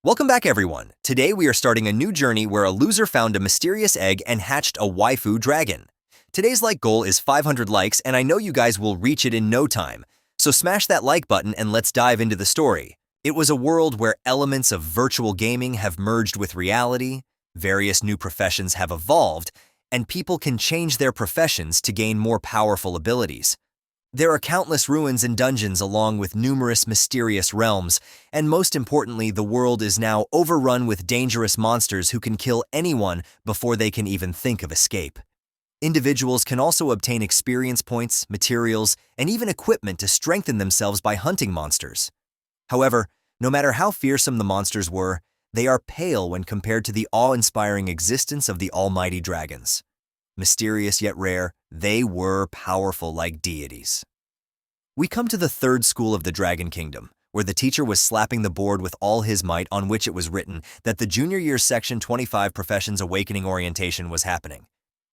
Welcome back, everyone. Today we are starting a new journey where a loser found a mysterious egg and hatched a waifu dragon. Today's like goal is 500 likes, and I know you guys will reach it in no time. So smash that like button and let's dive into the story. It was a world where elements of virtual gaming have merged with reality, various new professions have evolved, and people can change their professions to gain more powerful abilities. There are countless ruins and dungeons along with numerous mysterious realms, and most importantly, the world is now overrun with dangerous monsters who can kill anyone before they can even think of escape. Individuals can also obtain experience points, materials, and even equipment to strengthen themselves by hunting monsters. However, no matter how fearsome the monsters were, they are pale when compared to the awe-inspiring existence of the almighty dragons. Mysterious yet rare, they were powerful like deities. We come to the third school of the Dragon Kingdom, where the teacher was slapping the board with all his might, on which it was written that the junior year section 25 Professions Awakening orientation was happening.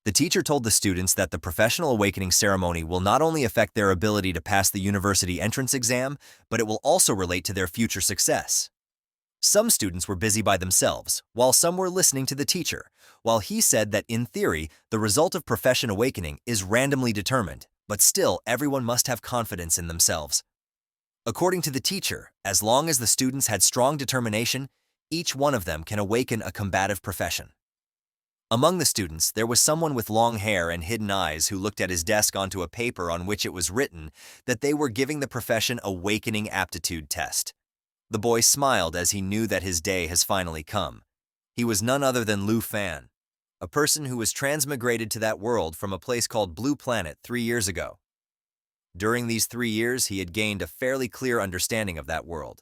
The teacher told the students that the professional awakening ceremony will not only affect their ability to pass the university entrance exam, but it will also relate to their future success. Some students were busy by themselves, while some were listening to the teacher, while he said that in theory, the result of profession awakening is randomly determined, but still everyone must have confidence in themselves. According to the teacher, as long as the students had strong determination, each one of them can awaken a combative profession. Among the students, there was someone with long hair and hidden eyes who looked at his desk onto a paper on which it was written that they were giving the profession awakening aptitude test. The boy smiled as he knew that his day has finally come. He was none other than Lu Fan, a person who was transmigrated to that world from a place called Blue Planet 3 years ago. During these 3 years, he had gained a fairly clear understanding of that world.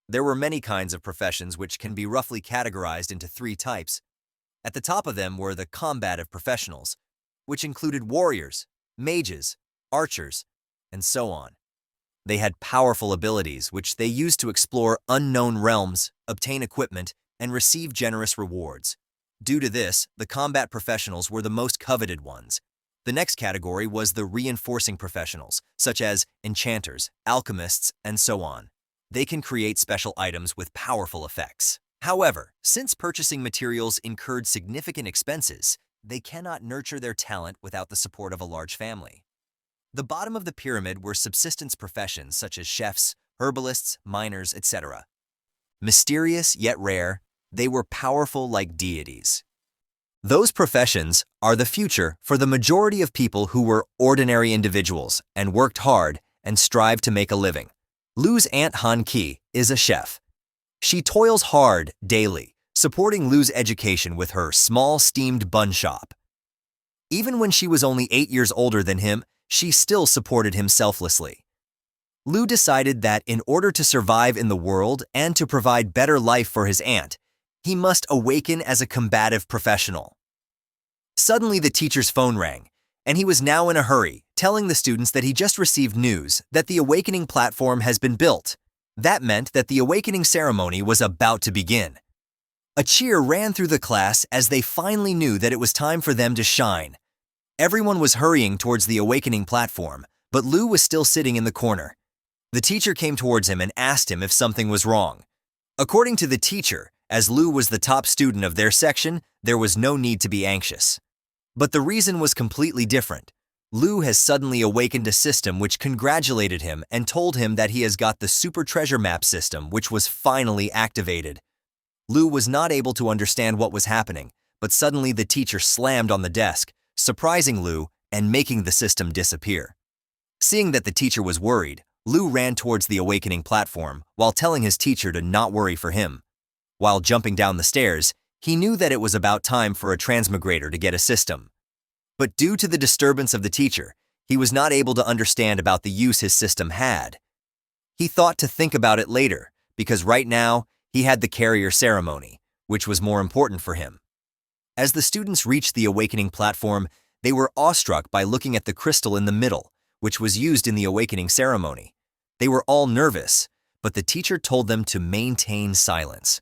There were many kinds of professions which can be roughly categorized into 3 types. At the top of them were the combative professionals, which included warriors, mages, archers, and so on. They had powerful abilities which they used to explore unknown realms, obtain equipment, and receive generous rewards. Due to this, the combat professionals were the most coveted ones. The next category was the reinforcing professionals, such as enchanters, alchemists, and so on. They can create special items with powerful effects. However, since purchasing materials incurred significant expenses, they cannot nurture their talent without the support of a large family. The bottom of the pyramid were subsistence professions such as chefs, herbalists, miners, etc. Mysterious yet rare, they were powerful like deities. Those professions are the future for the majority of people who were ordinary individuals and worked hard and strived to make a living. Lu's Aunt Han Ki is a chef. She toils hard daily, supporting Lu's education with her small steamed bun shop. Even when she was only 8 years older than him, she still supported him selflessly. Lu decided that in order to survive in the world and to provide better life for his aunt, he must awaken as a combative professional. Suddenly the teacher's phone rang, and he was now in a hurry, telling the students that he just received news that the awakening platform has been built. That meant that the awakening ceremony was about to begin. A cheer ran through the class as they finally knew that it was time for them to shine. Everyone was hurrying towards the awakening platform, but Lu was still sitting in the corner. The teacher came towards him and asked him if something was wrong. According to the teacher, as Lu was the top student of their section, there was no need to be anxious. But the reason was completely different. Lu has suddenly awakened a system which congratulated him and told him that he has got the super treasure map system, which was finally activated. Lu was not able to understand what was happening, but suddenly the teacher slammed on the desk, surprising Lu and making the system disappear. Seeing that the teacher was worried, Lu ran towards the awakening platform while telling his teacher to not worry for him. While jumping down the stairs, he knew that it was about time for a transmigrator to get a system. But due to the disturbance of the teacher, he was not able to understand about the use his system had. He thought to think about it later, because right now, he had the carrier ceremony, which was more important for him. As the students reached the awakening platform, they were awestruck by looking at the crystal in the middle, which was used in the awakening ceremony. They were all nervous, but the teacher told them to maintain silence.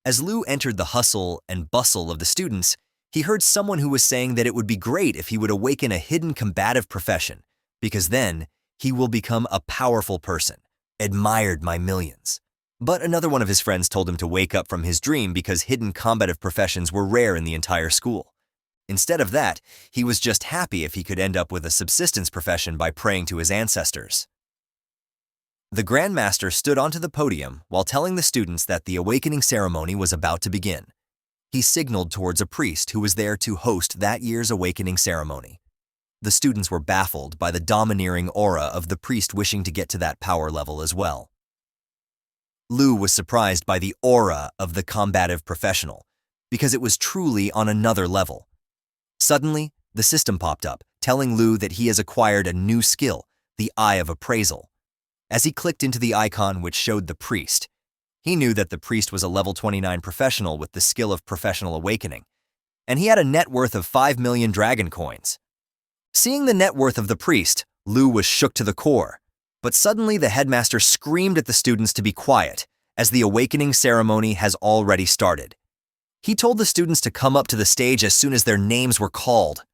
As Lu entered the hustle and bustle of the students, he heard someone who was saying that it would be great if he would awaken a hidden combative profession, because then he will become a powerful person, admired by millions. But another one of his friends told him to wake up from his dream because hidden combative professions were rare in the entire school. Instead of that, he was just happy if he could end up with a subsistence profession by praying to his ancestors. The Grand Master stood onto the podium while telling the students that the awakening ceremony was about to begin. He signaled towards a priest who was there to host that year's awakening ceremony. The students were baffled by the domineering aura of the priest wishing to get to that power level as well. Lu was surprised by the aura of the combative professional, because it was truly on another level. Suddenly, the system popped up, telling Lu that he has acquired a new skill, the Eye of Appraisal. As he clicked into the icon which showed the priest, he knew that the priest was a level 29 professional with the skill of professional awakening, and he had a net worth of 5 million dragon coins. Seeing the net worth of the priest, Lu was shook to the core. But suddenly the headmaster screamed at the students to be quiet, as the awakening ceremony has already started. He told the students to come up to the stage as soon as their names were called.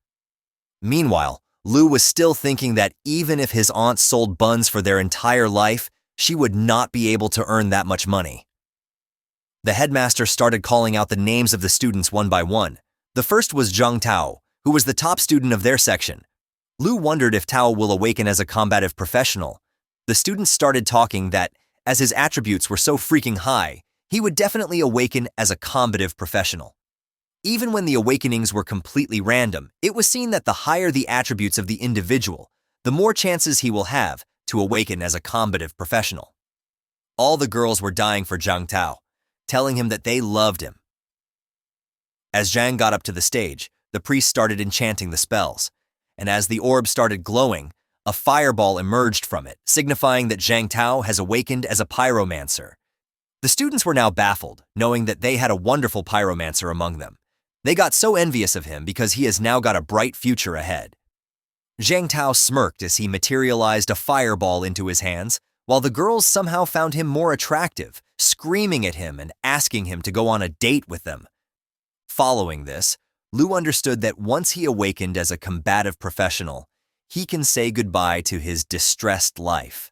Meanwhile, Lu was still thinking that even if his aunt sold buns for their entire life, she would not be able to earn that much money. The headmaster started calling out the names of the students one by one. The first was Zhang Tao, who was the top student of their section. Lu wondered if Tao will awaken as a combative professional. The students started talking that, as his attributes were so freaking high, he would definitely awaken as a combative professional. Even when the awakenings were completely random, it was seen that the higher the attributes of the individual, the more chances he will have to awaken as a combative professional. All the girls were dying for Zhang Tao, telling him that they loved him. As Zhang got up to the stage, the priest started enchanting the spells, and as the orb started glowing, a fireball emerged from it, signifying that Zhang Tao has awakened as a pyromancer. The students were now baffled, knowing that they had a wonderful pyromancer among them. They got so envious of him because he has now got a bright future ahead. Zhang Tao smirked as he materialized a fireball into his hands, while the girls somehow found him more attractive, screaming at him and asking him to go on a date with them. Following this, Lu understood that once he awakened as a combative professional, he can say goodbye to his distressed life.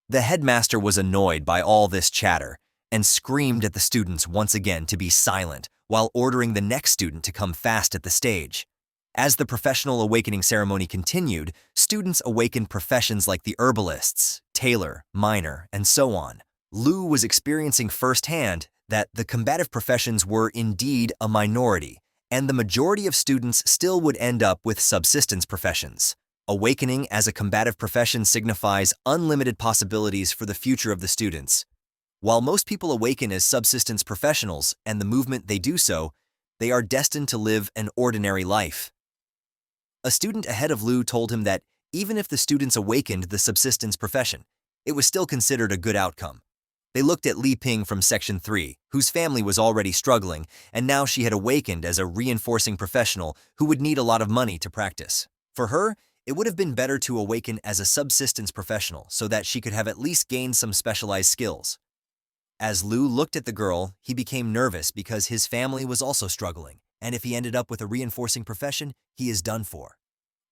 The headmaster was annoyed by all this chatter and screamed at the students once again to be silent while ordering the next student to come fast at the stage. As the professional awakening ceremony continued, students awakened professions like the herbalists, tailor, miner, and so on. Lu was experiencing firsthand that the combative professions were indeed a minority, and the majority of students still would end up with subsistence professions. Awakening as a combative profession signifies unlimited possibilities for the future of the students. While most people awaken as subsistence professionals and the movement they do so, they are destined to live an ordinary life. A student ahead of Lu told him that even if the students awakened the subsistence profession, it was still considered a good outcome. They looked at Li Ping from Section 3, whose family was already struggling, and now she had awakened as a reinforcing professional who would need a lot of money to practice. For her, it would have been better to awaken as a subsistence professional so that she could have at least gained some specialized skills. As Lu looked at the girl, he became nervous because his family was also struggling, and if he ended up with a reinforcing profession, he is done for.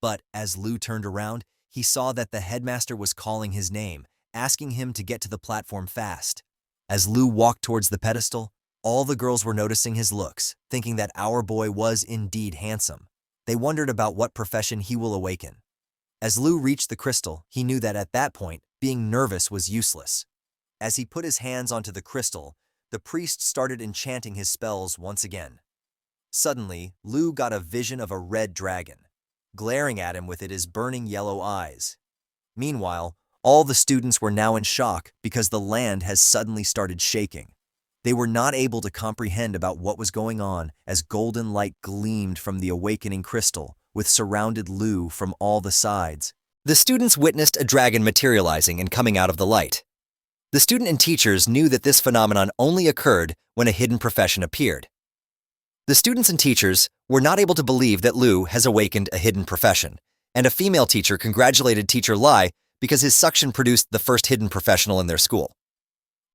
But as Lu turned around, he saw that the headmaster was calling his name, asking him to get to the platform fast. As Lu walked towards the pedestal, all the girls were noticing his looks, thinking that our boy was indeed handsome. They wondered about what profession he will awaken. As Lu reached the crystal, he knew that at that point, being nervous was useless. As he put his hands onto the crystal, the priest started enchanting his spells once again. Suddenly, Lu got a vision of a red dragon, glaring at him with his burning yellow eyes. Meanwhile, all the students were now in shock because the land has suddenly started shaking. They were not able to comprehend about what was going on as golden light gleamed from the awakening crystal, which surrounded Lu from all the sides. The students witnessed a dragon materializing and coming out of the light. The student and teachers knew that this phenomenon only occurred when a hidden profession appeared. The students and teachers were not able to believe that Lu has awakened a hidden profession, and a female teacher congratulated teacher Lai because his suction produced the first hidden professional in their school.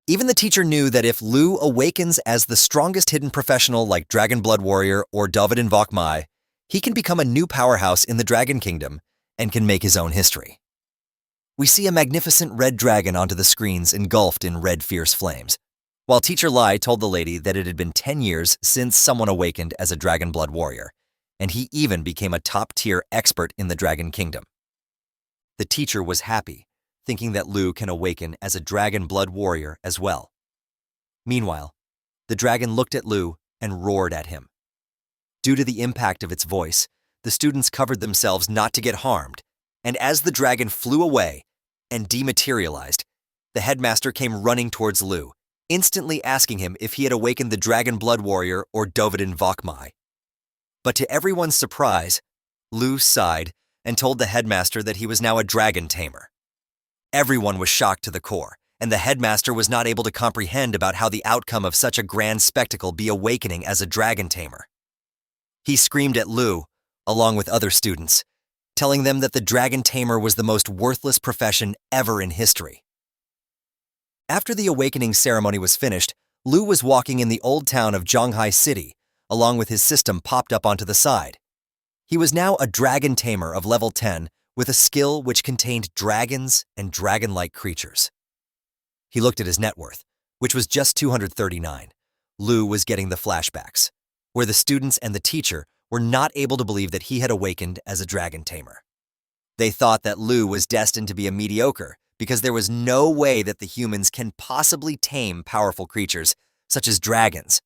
Even the teacher knew that if Lu awakens as the strongest hidden professional like Dragon Blood Warrior or David Invoke Mai, he can become a new powerhouse in the Dragon Kingdom and can make his own history. We see a magnificent red dragon onto the screens engulfed in red fierce flames, while Teacher Lai told the lady that it had been 10 years since someone awakened as a dragon blood warrior, and he even became a top-tier expert in the Dragon Kingdom. The teacher was happy, thinking that Lu can awaken as a dragon blood warrior as well. Meanwhile, the dragon looked at Lu and roared at him. Due to the impact of its voice, the students covered themselves not to get harmed, and as the dragon flew away and dematerialized, the headmaster came running towards Lu, instantly asking him if he had awakened the dragon blood warrior or Dovidin Vokmai. But to everyone's surprise, Lu sighed and told the headmaster that he was now a dragon tamer. Everyone was shocked to the core, and the headmaster was not able to comprehend about how the outcome of such a grand spectacle be awakening as a dragon tamer. He screamed at Lu, along with other students, telling them that the dragon tamer was the most worthless profession ever in history. After the awakening ceremony was finished, Lu was walking in the old town of Zhonghai City, along with his system popped up onto the side. He was now a dragon tamer of level 10 with a skill which contained dragons and dragon-like creatures. He looked at his net worth, which was just 239. Lu was getting the flashbacks, where the students and the teacher were not able to believe that he had awakened as a dragon tamer. They thought that Lu was destined to be a mediocre because there was no way that the humans can possibly tame powerful creatures such as dragons.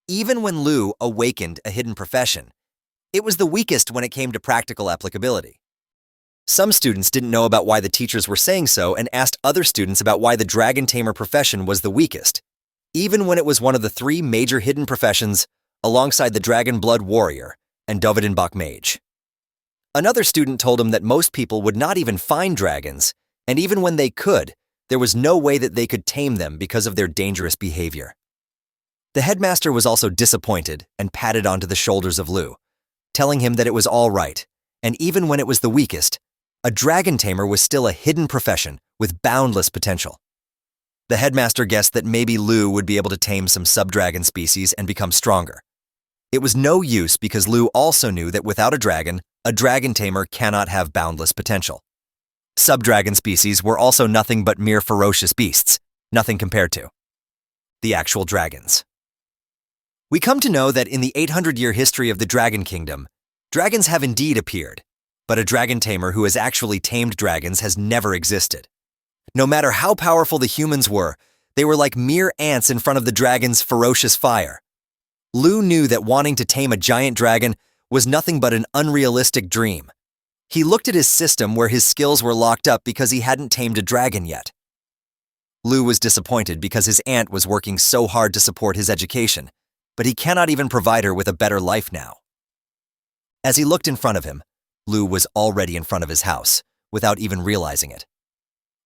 Even when Lu awakened a hidden profession, it was the weakest when it came to practical applicability. Some students didn't know about why the teachers were saying so and asked other students about why the dragon tamer profession was the weakest, even when it was one of the 3 major hidden professions alongside the dragon blood warrior and Dovidin Bok mage. Another student told him that most people would not even find dragons, and even when they could, there was no way that they could tame them because of their dangerous behavior. The headmaster was also disappointed and patted onto the shoulders of Lu, telling him that it was all right, and even when it was the weakest, a dragon tamer was still a hidden profession with boundless potential. The headmaster guessed that maybe Lu would be able to tame some sub-dragon species and become stronger. It was no use because Lu also knew that without a dragon tamer cannot have boundless potential. Sub-dragon species were also nothing but mere ferocious beasts, nothing compared to the actual dragons. We come to know that in the 800-year history of the Dragon Kingdom, dragons have indeed appeared, but a dragon tamer who has actually tamed dragons has never existed. No matter how powerful the humans were, they were like mere ants in front of the dragon's ferocious fire. Lu knew that wanting to tame a giant dragon was nothing but an unrealistic dream. He looked at his system where his skills were locked up because he hadn't tamed a dragon yet. Lu was disappointed because his aunt was working so hard to support his education, but he cannot even provide her with a better life now. As he looked in front of him, Lu was already in front of his house, without even realizing it.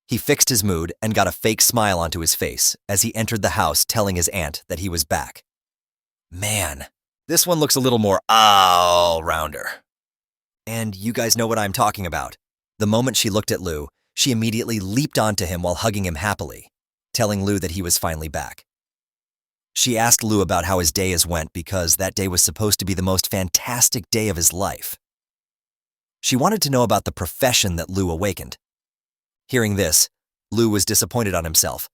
He fixed his mood and got a fake smile onto his face as he entered the house telling his aunt that he was back. Man, this one looks a little more all-rounder. And you guys know what I'm talking about. The moment she looked at Lu, she immediately leaped onto him while hugging him happily, telling Lu that he was finally back. She asked Lu about how his day has went because that day was supposed to be the most fantastic day of his life. She wanted to know about the profession that Lu awakened. Hearing this, Lu was disappointed on himself,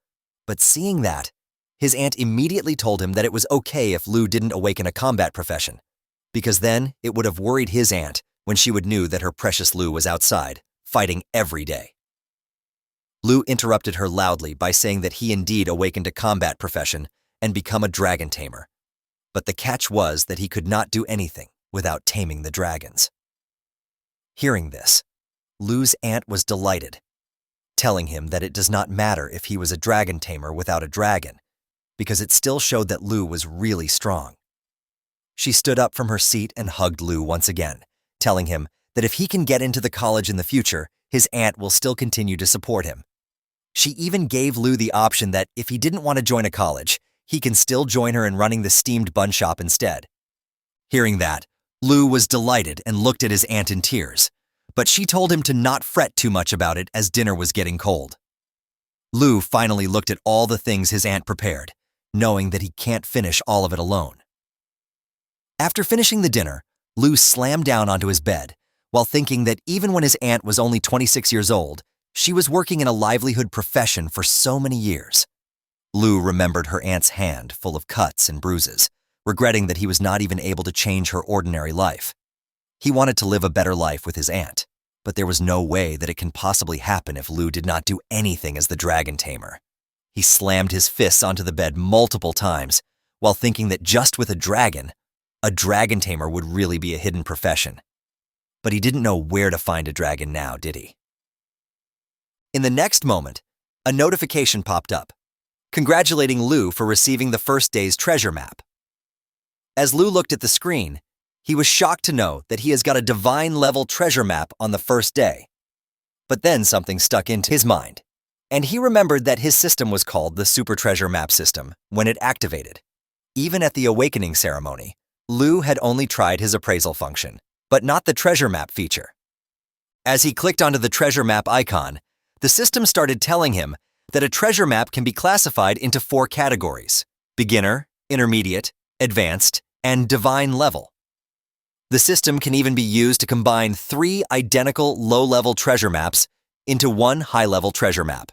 but seeing that, his aunt immediately told him that it was okay if Lu didn't awaken a combat profession, because then it would have worried his aunt when she would knew that her precious Lu was outside, fighting every day. Lu interrupted her loudly by saying that he indeed awakened a combat profession and become a dragon tamer, but the catch was that he could not do anything without taming the dragons. Hearing this, Lu's aunt was delighted, telling him that it does not matter if he was a dragon tamer without a dragon, because it still showed that Lu was really strong. She stood up from her seat and hugged Lu once again, telling him that if he can get into the college in the future, his aunt will still continue to support him. She even gave Lu the option that if he didn't want to join a college, he can still join her in running the steamed bun shop instead. Hearing that, Lu was delighted and looked at his aunt in tears, but she told him to not fret too much about it as dinner was getting cold. Lu finally looked at all the things his aunt prepared, knowing that he can't finish all of it alone. After finishing the dinner, Lu slammed down onto his bed, while thinking that even when his aunt was only 26 years old, She was working in a livelihood profession for so many years. Lu remembered her aunt's hand full of cuts and bruises, regretting that he was not even able to change her ordinary life. He wanted to live a better life with his aunt, but there was no way that it can possibly happen if Lu did not do anything as the dragon tamer. He slammed his fists onto the bed multiple times, while thinking that just with a dragon tamer would really be a hidden profession. But he didn't know where to find a dragon now, did he? In the next moment, a notification popped up, congratulating Lu for receiving the first day's treasure map. As Lu looked at the screen, he was shocked to know that he has got a divine-level treasure map on the first day. But then something stuck into his mind, and he remembered that his system was called the Super Treasure Map System when it activated. Even at the awakening ceremony, Lu had only tried his appraisal function, but not the treasure map feature. As he clicked onto the treasure map icon, the system started telling him that a treasure map can be classified into 4 categories: beginner, intermediate, advanced, and divine level. The system can even be used to combine 3 identical low-level treasure maps into 1 high-level treasure map.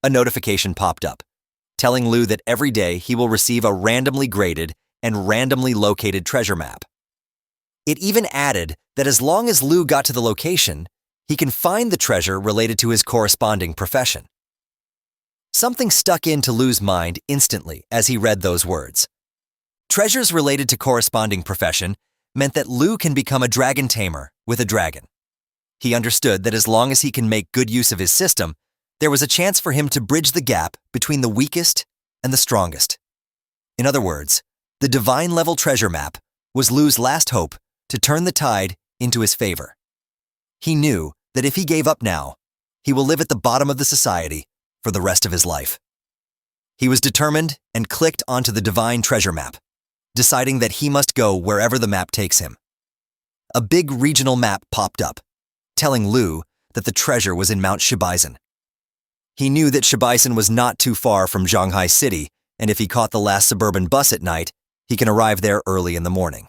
A notification popped up, telling Lu that every day he will receive a randomly graded and randomly located treasure map. It even added that as long as Lu got to the location, he can find the treasure related to his corresponding profession. Something stuck into Lu's mind instantly as he read those words. Treasures related to corresponding profession meant that Lu can become a dragon tamer with a dragon. He understood that as long as he can make good use of his system, there was a chance for him to bridge the gap between the weakest and the strongest. In other words, the divine-level treasure map was Lu's last hope to turn the tide into his favor. He knew that if he gave up now, he will live at the bottom of the society for the rest of his life. He was determined and clicked onto the divine treasure map, deciding that he must go wherever the map takes him. A big regional map popped up, telling Lu that the treasure was in Mount Shibaisen. He knew that Shibaisen was not too far from Shanghai City, and if he caught the last suburban bus at night, he can arrive there early in the morning.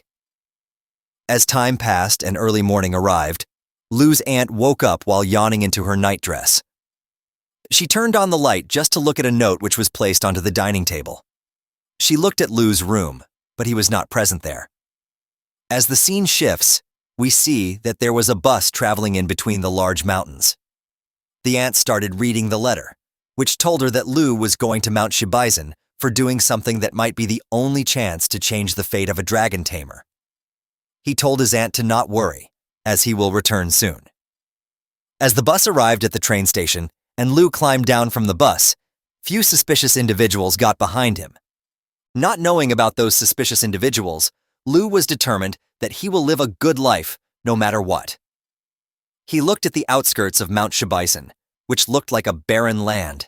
As time passed and early morning arrived, Lu's aunt woke up while yawning into her nightdress. She turned on the light just to look at a note which was placed onto the dining table. She looked at Lu's room, but he was not present there. As the scene shifts, we see that there was a bus traveling in between the large mountains. The aunt started reading the letter, which told her that Lu was going to Mount Shibaisen for doing something that might be the only chance to change the fate of a dragon tamer. He told his aunt to not worry, as he will return soon. As the bus arrived at the train station and Lu climbed down from the bus, few suspicious individuals got behind him. Not knowing about those suspicious individuals, Lu was determined that he will live a good life no matter what. He looked at the outskirts of Mount Shibaisen, which looked like a barren land.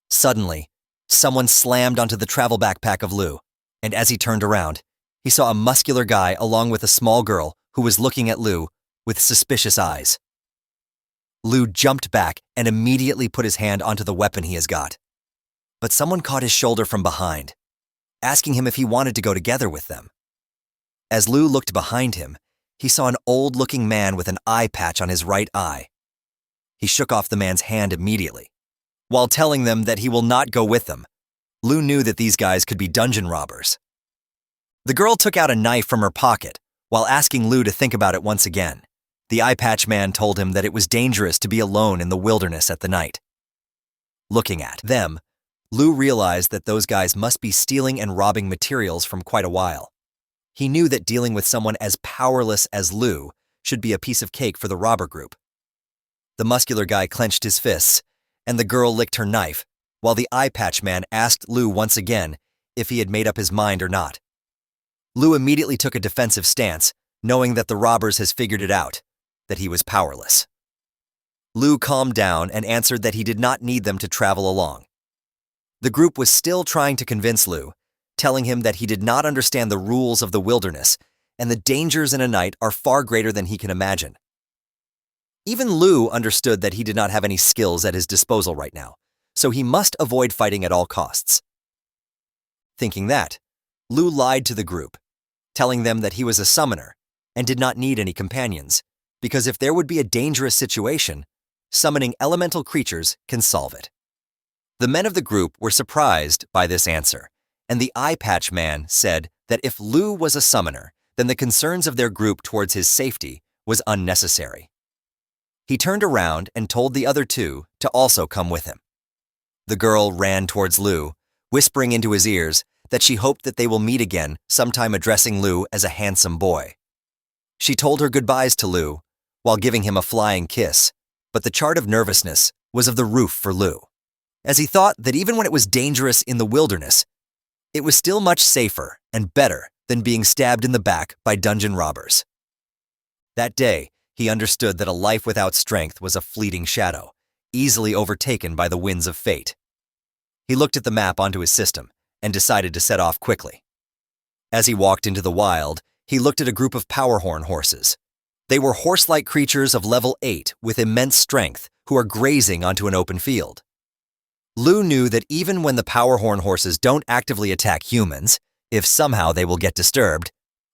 Suddenly, someone slammed onto the travel backpack of Lu, and as he turned around, he saw a muscular guy along with a small girl who was looking at Lu with suspicious eyes. Lu jumped back and immediately put his hand onto the weapon he has got. But someone caught his shoulder from behind, asking him if he wanted to go together with them. As Lu looked behind him, he saw an old-looking man with an eye patch on his right eye. He shook off the man's hand immediately. While telling them that he will not go with them, Lu knew that these guys could be dungeon robbers. The girl took out a knife from her pocket while asking Lu to think about it once again. The eye patch man told him that it was dangerous to be alone in the wilderness at the night. Looking at them, Lu realized that those guys must be stealing and robbing materials from quite a while. He knew that dealing with someone as powerless as Lu should be a piece of cake for the robber group. The muscular guy clenched his fists, and the girl licked her knife, while the eye patch man asked Lu once again if he had made up his mind or not. Lu immediately took a defensive stance, knowing that the robbers has figured it out, that he was powerless. Lu calmed down and answered that he did not need them to travel along. The group was still trying to convince Lu, telling him that he did not understand the rules of the wilderness and the dangers in a night are far greater than he can imagine. Even Lu understood that he did not have any skills at his disposal right now, so he must avoid fighting at all costs. Thinking that, Lu lied to the group, telling them that he was a summoner and did not need any companions, because if there would be a dangerous situation, summoning elemental creatures can solve it. The men of the group were surprised by this answer, and the eye patch man said that if Lu was a summoner, then the concerns of their group towards his safety was unnecessary. He turned around and told the other two to also come with him. The girl ran towards Lu, whispering into his ears that she hoped that they will meet again, sometime addressing Lu as a handsome boy. She told her goodbyes to Lu while giving him a flying kiss, but the chart of nervousness was of the roof for Lu, as he thought that even when it was dangerous in the wilderness, it was still much safer and better than being stabbed in the back by dungeon robbers. That day, he understood that a life without strength was a fleeting shadow, easily overtaken by the winds of fate. He looked at the map onto his system and decided to set off quickly. As he walked into the wild, he looked at a group of powerhorn horses. They were horse-like creatures of level 8 with immense strength who are grazing onto an open field. Lu knew that even when the powerhorn horses don't actively attack humans, if somehow they will get disturbed,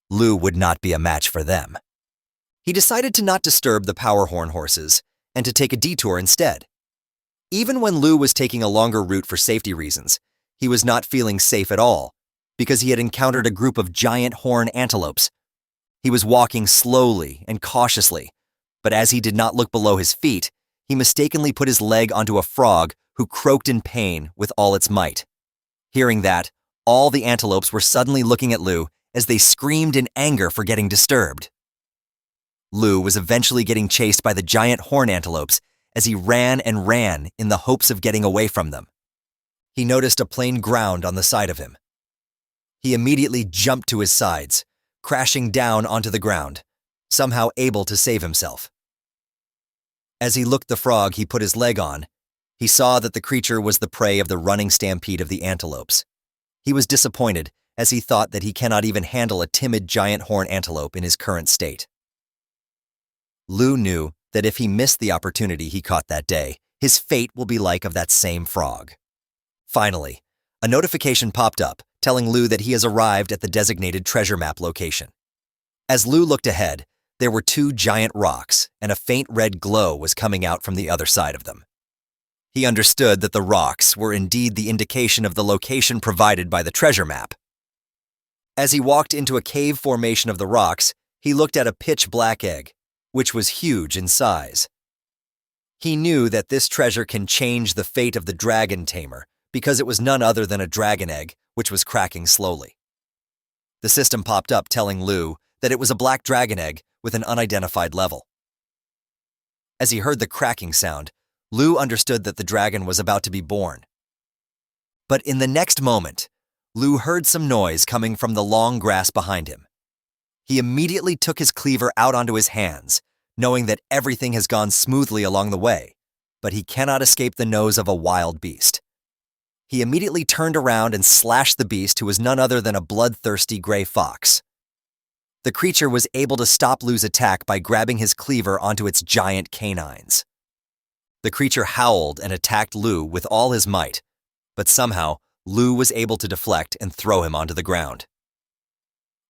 Lu would not be a match for them. He decided to not disturb the powerhorn horses and to take a detour instead. Even when Lu was taking a longer route for safety reasons, he was not feeling safe at all because he had encountered a group of giant horn antelopes. He was walking slowly and cautiously, but as he did not look below his feet, he mistakenly put his leg onto a frog who croaked in pain with all its might. Hearing that, all the antelopes were suddenly looking at Lu as they screamed in anger for getting disturbed. Lu was eventually getting chased by the giant horn antelopes as he ran and ran in the hopes of getting away from them. He noticed a plain ground on the side of him. He immediately jumped to his sides, crashing down onto the ground, somehow able to save himself. As he looked the frog he put his leg on, he saw that the creature was the prey of the running stampede of the antelopes. He was disappointed as he thought that he cannot even handle a timid giant horn antelope in his current state. Lu knew that if he missed the opportunity he caught that day, his fate will be like of that same frog. Finally, a notification popped up telling Lu that he has arrived at the designated treasure map location. As Lu looked ahead, there were 2 giant rocks and a faint red glow was coming out from the other side of them. He understood that the rocks were indeed the indication of the location provided by the treasure map. As he walked into a cave formation of the rocks, he looked at a pitch-black egg, which was huge in size. He knew that this treasure can change the fate of the dragon Tamer because it was none other than a dragon egg, which was cracking slowly. The system popped up telling Lu that it was a black dragon egg with an unidentified level. As he heard the cracking sound, Lu understood that the dragon was about to be born. But in the next moment, Lu heard some noise coming from the long grass behind him. He immediately took his cleaver out onto his hands, knowing that everything has gone smoothly along the way, but he cannot escape the nose of a wild beast. He immediately turned around and slashed the beast, who was none other than a bloodthirsty gray fox. The creature was able to stop Lu's attack by grabbing his cleaver onto its giant canines. The creature howled and attacked Lu with all his might, but somehow Lu was able to deflect and throw him onto the ground.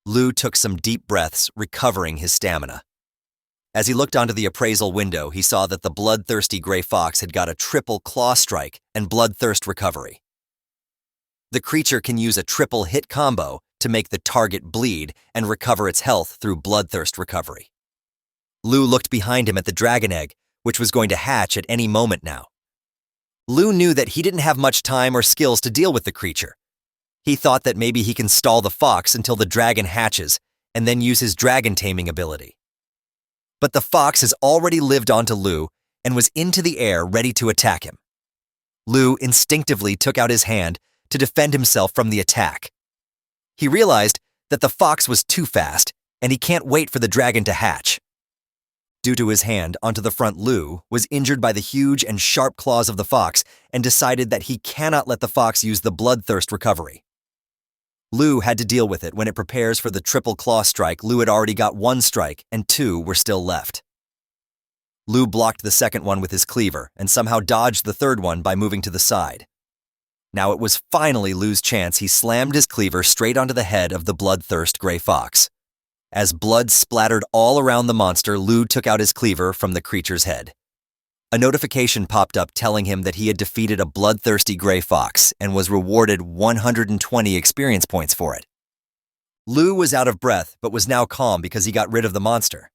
Lu took some deep breaths, recovering his stamina. As he looked onto the appraisal window, he saw that the bloodthirsty gray fox had got a triple claw strike and bloodthirst recovery. The creature can use a triple hit combo to make the target bleed and recover its health through bloodthirst recovery. Lu looked behind him at the dragon egg, which was going to hatch at any moment now. Lu knew that he didn't have much time or skills to deal with the creature. He thought that maybe he can stall the fox until the dragon hatches and then use his dragon taming ability. But the fox has already lived onto Lu and was into the air ready to attack him. Lu instinctively took out his hand to defend himself from the attack. He realized that the fox was too fast and he can't wait for the dragon to hatch. Due to his hand onto the front, Lu was injured by the huge and sharp claws of the fox and decided that he cannot let the fox use the bloodthirst recovery. Lu had to deal with it when it prepares for the triple claw strike. Lu had already got 1 strike and 2 were still left. Lu blocked the second one with his cleaver and somehow dodged the third one by moving to the side. Now it was finally Lu's chance. He slammed his cleaver straight onto the head of the bloodthirst gray fox. As blood splattered all around the monster, Lu took out his cleaver from the creature's head. A notification popped up telling him that he had defeated a bloodthirsty gray fox and was rewarded 120 experience points for it. Lu was out of breath but was now calm because he got rid of the monster.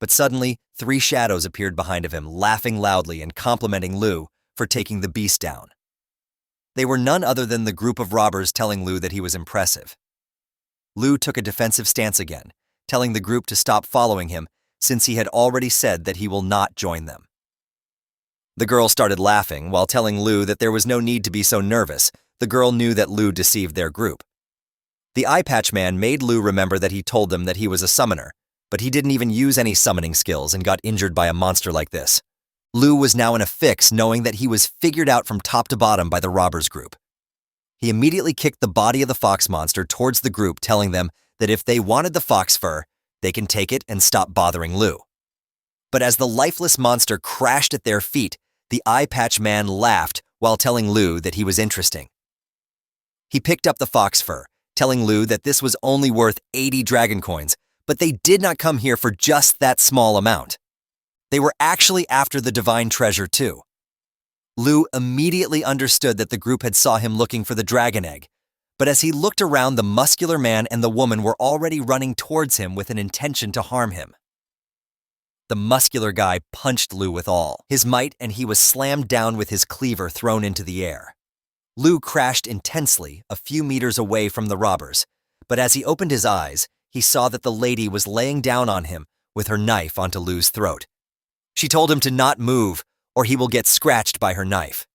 But suddenly, 3 shadows appeared behind of him, laughing loudly and complimenting Lu for taking the beast down. They were none other than the group of robbers telling Lu that he was impressive. Lu took a defensive stance again, telling the group to stop following him since he had already said that he will not join them. The girl started laughing while telling Lu that there was no need to be so nervous. The girl knew that Lu deceived their group. The eye patch man made Lu remember that he told them that he was a summoner, but he didn't even use any summoning skills and got injured by a monster like this. Lu was now in a fix knowing that he was figured out from top to bottom by the robbers group. He immediately kicked the body of the fox monster towards the group, telling them that if they wanted the fox fur, they can take it and stop bothering Lu. But as the lifeless monster crashed at their feet, the eye patch man laughed while telling Lu that he was interesting. He picked up the fox fur, telling Lu that this was only worth 80 dragon coins, but they did not come here for just that small amount. They were actually after the divine treasure too. Lu immediately understood that the group had saw him looking for the dragon egg, but as he looked around, the muscular man and the woman were already running towards him with an intention to harm him. The muscular guy punched Lu with all his might, and he was slammed down with his cleaver thrown into the air. Lu crashed intensely a few meters away from the robbers, but as he opened his eyes, he saw that the lady was laying down on him with her knife onto Lu's throat. She told him to not move, or he will get scratched by her knife.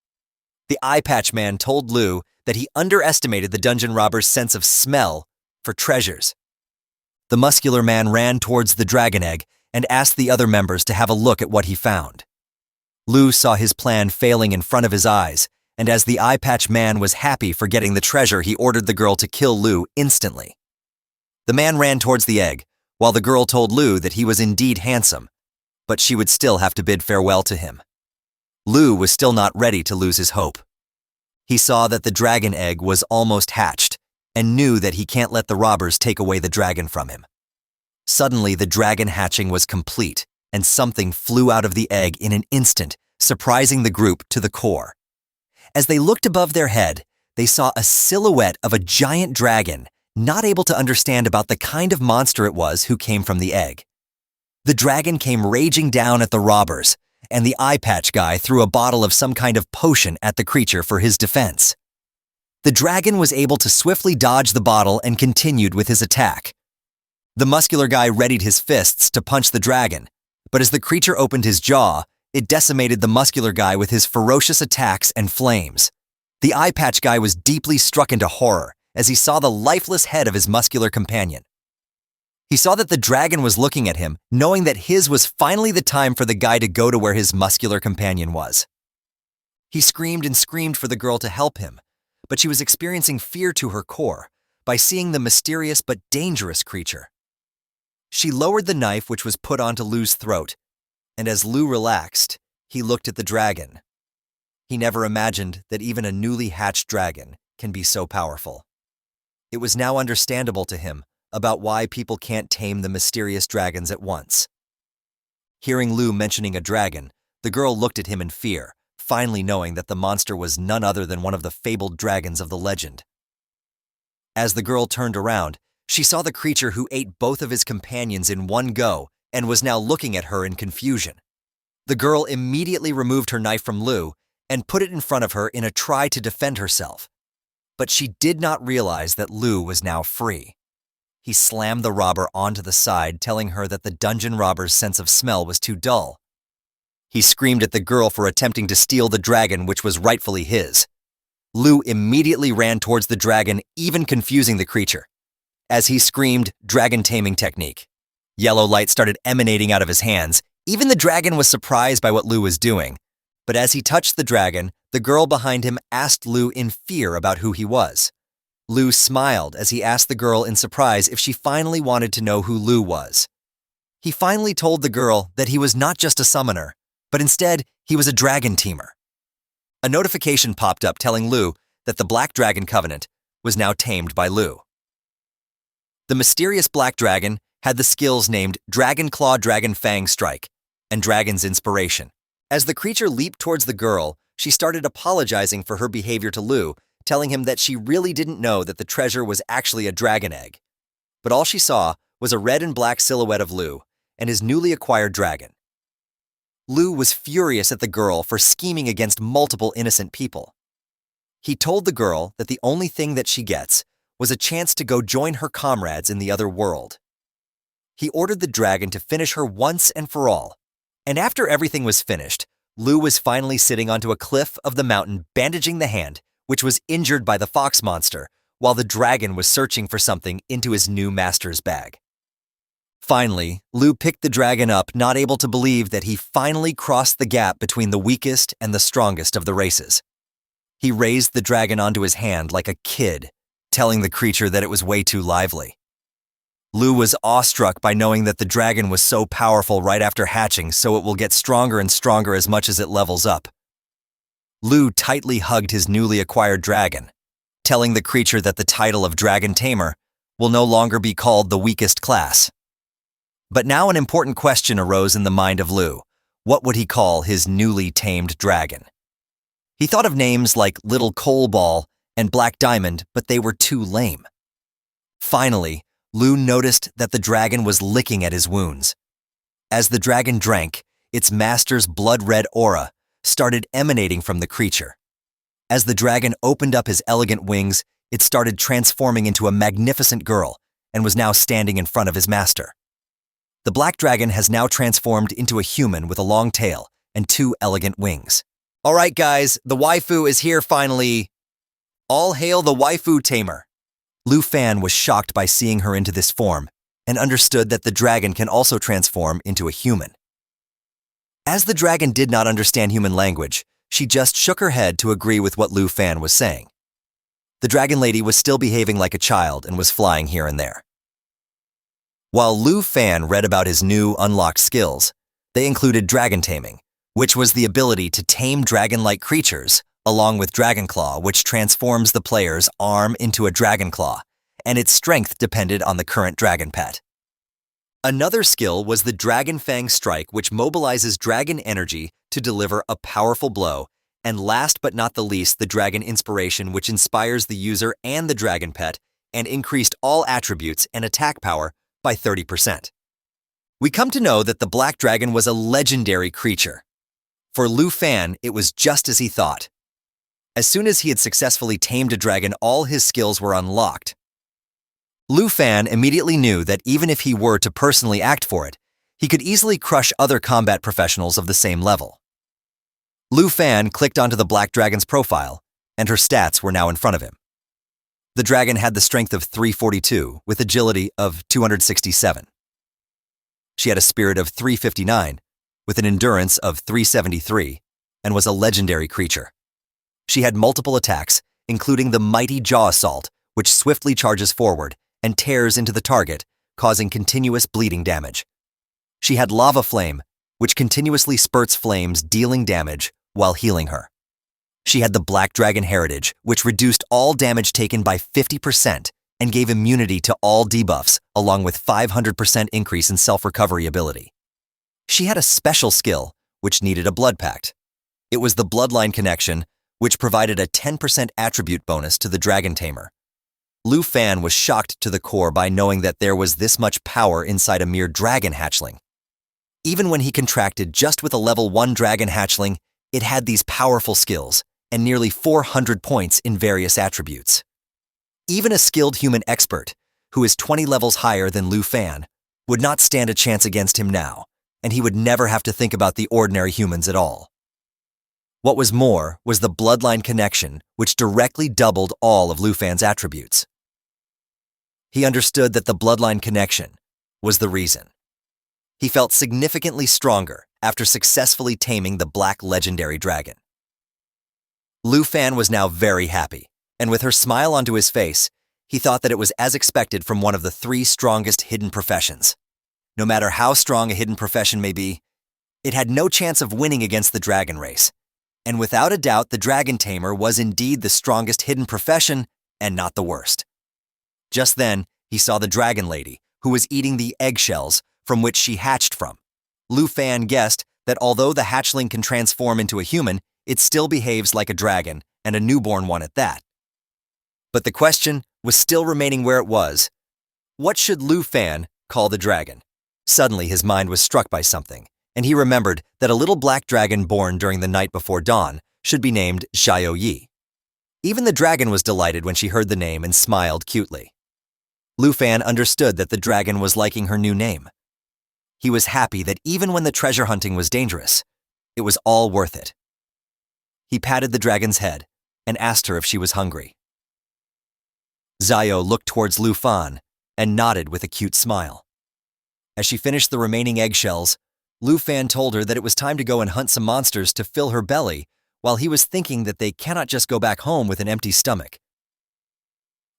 The eye patch man told Lu that he underestimated the dungeon robber's sense of smell for treasures. The muscular man ran towards the dragon egg and asked the other members to have a look at what he found. Lu saw his plan failing in front of his eyes, and as the eye patch man was happy for getting the treasure, he ordered the girl to kill Lu instantly. The man ran towards the egg, while the girl told Lu that he was indeed handsome, but she would still have to bid farewell to him. Lu was still not ready to lose his hope. He saw that the dragon egg was almost hatched, and knew that he can't let the robbers take away the dragon from him. Suddenly, the dragon hatching was complete, and something flew out of the egg in an instant, surprising the group to the core. As they looked above their head, they saw a silhouette of a giant dragon, not able to understand about the kind of monster it was who came from the egg. The dragon came raging down at the robbers, and the eye patch guy threw a bottle of some kind of potion at the creature for his defense. The dragon was able to swiftly dodge the bottle and continued with his attack. The muscular guy readied his fists to punch the dragon, but as the creature opened his jaw, it decimated the muscular guy with his ferocious attacks and flames. The eye patch guy was deeply struck into horror as he saw the lifeless head of his muscular companion. He saw that the dragon was looking at him, knowing that his was finally the time for the guy to go to where his muscular companion was. He screamed and screamed for the girl to help him, but she was experiencing fear to her core by seeing the mysterious but dangerous creature. She lowered the knife which was put onto Lu's throat, and as Lu relaxed, he looked at the dragon. He never imagined that even a newly hatched dragon can be so powerful. It was now understandable to him about why people can't tame the mysterious dragons at once. Hearing Lu mentioning a dragon, the girl looked at him in fear, finally knowing that the monster was none other than one of the fabled dragons of the legend. As the girl turned around, she saw the creature who ate both of his companions in one go and was now looking at her in confusion. The girl immediately removed her knife from Lu and put it in front of her in a try to defend herself. But she did not realize that Lu was now free. He slammed the robber onto the side, telling her that the dungeon robber's sense of smell was too dull. He screamed at the girl for attempting to steal the dragon which was rightfully his. Lu immediately ran towards the dragon, even confusing the creature. As he screamed, dragon taming technique. Yellow light started emanating out of his hands. Even the dragon was surprised by what Lu was doing. But as he touched the dragon, the girl behind him asked Lu in fear about who he was. Lu smiled as he asked the girl in surprise if she finally wanted to know who Lu was. He finally told the girl that he was not just a summoner, but instead he was a dragon tamer. A notification popped up telling Lu that the Black Dragon Covenant was now tamed by Lu. The mysterious Black Dragon had the skills named Dragon Claw Dragon Fang Strike and Dragon's Inspiration, As the creature leaped towards the girl, she started apologizing for her behavior to Lu, telling him that she really didn't know that the treasure was actually a dragon egg. But all she saw was a red and black silhouette of Lu and his newly acquired dragon. Lu was furious at the girl for scheming against multiple innocent people. He told the girl that the only thing that she gets was a chance to go join her comrades in the other world. He ordered the dragon to finish her once and for all, and after everything was finished, Lu was finally sitting onto a cliff of the mountain bandaging the hand, which was injured by the fox monster, while the dragon was searching for something into his new master's bag. Finally, Lu picked the dragon up, not able to believe that he finally crossed the gap between the weakest and the strongest of the races. He raised the dragon onto his hand like a kid, telling the creature that it was way too lively. Lu was awestruck by knowing that the dragon was so powerful right after hatching, so it will get stronger and stronger as much as it levels up. Lu tightly hugged his newly acquired dragon, telling the creature that the title of Dragon Tamer will no longer be called the weakest class. But now an important question arose in the mind of Lu. What would he call his newly tamed dragon? He thought of names like Little Coal Ball and Black Diamond, but they were too lame. Finally, Lu noticed that the dragon was licking at his wounds. As the dragon drank, its master's blood-red aura started emanating from the creature. As the dragon opened up his elegant wings, it started transforming into a magnificent girl and was now standing in front of his master. The black dragon has now transformed into a human with a long tail and 2 elegant wings. All right, guys, the waifu is here finally. All hail the waifu Tamer. Lu Fan was shocked by seeing her into this form and understood that the dragon can also transform into a human. As the dragon did not understand human language, she just shook her head to agree with what Lu Fan was saying. The dragon lady was still behaving like a child and was flying here and there. While Lu Fan read about his new unlocked skills, they included dragon taming, which was the ability to tame dragon-like creatures, along with Dragon Claw, which transforms the player's arm into a dragon claw, and its strength depended on the current dragon pet. Another skill was the Dragon Fang Strike, which mobilizes dragon energy to deliver a powerful blow, and last but not the least, the Dragon Inspiration, which inspires the user and the dragon pet and increased all attributes and attack power by 30%. We come to know that the black dragon was a legendary creature. For Lu Fan, it was just as he thought. As soon as he had successfully tamed a dragon, all his skills were unlocked. Lu Fan immediately knew that even if he were to personally act for it, he could easily crush other combat professionals of the same level. Lu Fan clicked onto the black dragon's profile, and her stats were now in front of him. The dragon had the strength of 342 with agility of 267. She had a spirit of 359 with an endurance of 373 and was a legendary creature. She had multiple attacks, including the mighty jaw assault, which swiftly charges forward and tears into the target, causing continuous bleeding damage. She had lava flame, which continuously spurts flames, dealing damage while healing her. She had the Black Dragon Heritage, which reduced all damage taken by 50% and gave immunity to all debuffs, along with 500% increase in self-recovery ability. She had a special skill, which needed a blood pact. It was the Bloodline Connection, which provided a 10% attribute bonus to the Dragon Tamer. Lu Fan was shocked to the core by knowing that there was this much power inside a mere dragon hatchling. Even when he contracted just with a level 1 dragon hatchling, it had these powerful skills and nearly 400 points in various attributes. Even a skilled human expert, who is 20 levels higher than Lu Fan, would not stand a chance against him now, and he would never have to think about the ordinary humans at all. What was more was the Bloodline Connection, which directly doubled all of Lu Fan's attributes. He understood that the Bloodline Connection was the reason. He felt significantly stronger after successfully taming the Black Legendary Dragon. Lu Fan was now very happy, and with her smile onto his face, he thought that it was as expected from one of the 3 strongest hidden professions. No matter how strong a hidden profession may be, it had no chance of winning against the dragon race. And without a doubt, the Dragon Tamer was indeed the strongest hidden profession and not the worst. Just then, he saw the Dragon Lady, who was eating the eggshells from which she hatched from. Lu Fan guessed that although the hatchling can transform into a human, it still behaves like a dragon, and a newborn one at that. But the question was still remaining where it was. What should Lu Fan call the dragon? Suddenly his mind was struck by something, and he remembered that a little black dragon born during the night before dawn should be named Xiao Yi. Even the dragon was delighted when she heard the name and smiled cutely. Lu Fan understood that the dragon was liking her new name. He was happy that even when the treasure hunting was dangerous, it was all worth it. He patted the dragon's head and asked her if she was hungry. Xiao looked towards Lu Fan and nodded with a cute smile. As she finished the remaining eggshells, Lu Fan told her that it was time to go and hunt some monsters to fill her belly, while he was thinking that they cannot just go back home with an empty stomach.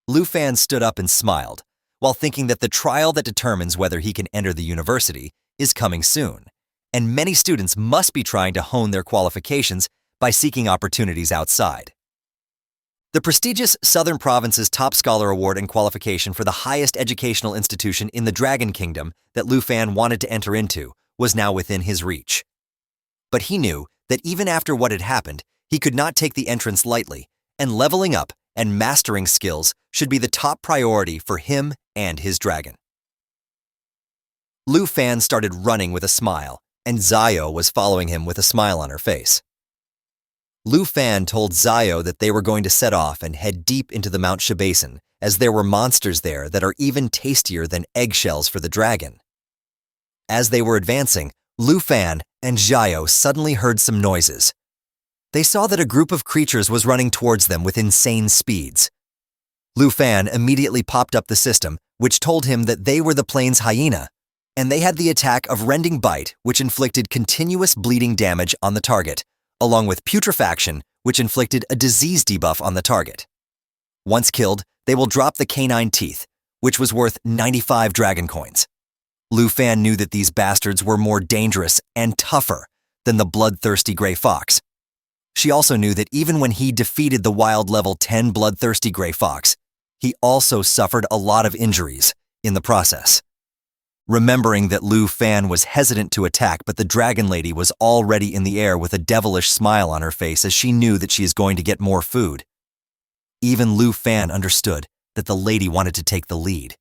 Lu Fan stood up and smiled, while thinking that the trial that determines whether he can enter the university is coming soon, and many students must be trying to hone their qualifications by seeking opportunities outside. The prestigious Southern Province's Top Scholar Award and qualification for the highest educational institution in the Dragon Kingdom that Lu Fan wanted to enter into was now within his reach. But he knew that even after what had happened, he could not take the entrance lightly, and leveling up and mastering skills should be the top priority for him and his dragon. Lu Fan started running with a smile, and Xiao was following him with a smile on her face. Lu Fan told Xiao that they were going to set off and head deep into the Mount Shi Basin, as there were monsters there that are even tastier than eggshells for the dragon. As they were advancing, Lu Fan and Xiao suddenly heard some noises. They saw that a group of creatures was running towards them with insane speeds. Lu Fan immediately popped up the system, which told him that they were the plains hyena, and they had the attack of Rending Bite, which inflicted continuous bleeding damage on the target, along with Putrefaction, which inflicted a disease debuff on the target. Once killed, they will drop the canine teeth, which was worth 95 dragon coins. Lu Fan knew that these bastards were more dangerous and tougher than the bloodthirsty gray fox. She also knew that even when he defeated the wild level 10 bloodthirsty gray fox, he also suffered a lot of injuries in the process. Remembering that Lu Fan was hesitant to attack, but the dragon lady was already in the air with a devilish smile on her face as she knew that she is going to get more food. Even Lu Fan understood that the lady wanted to take the lead.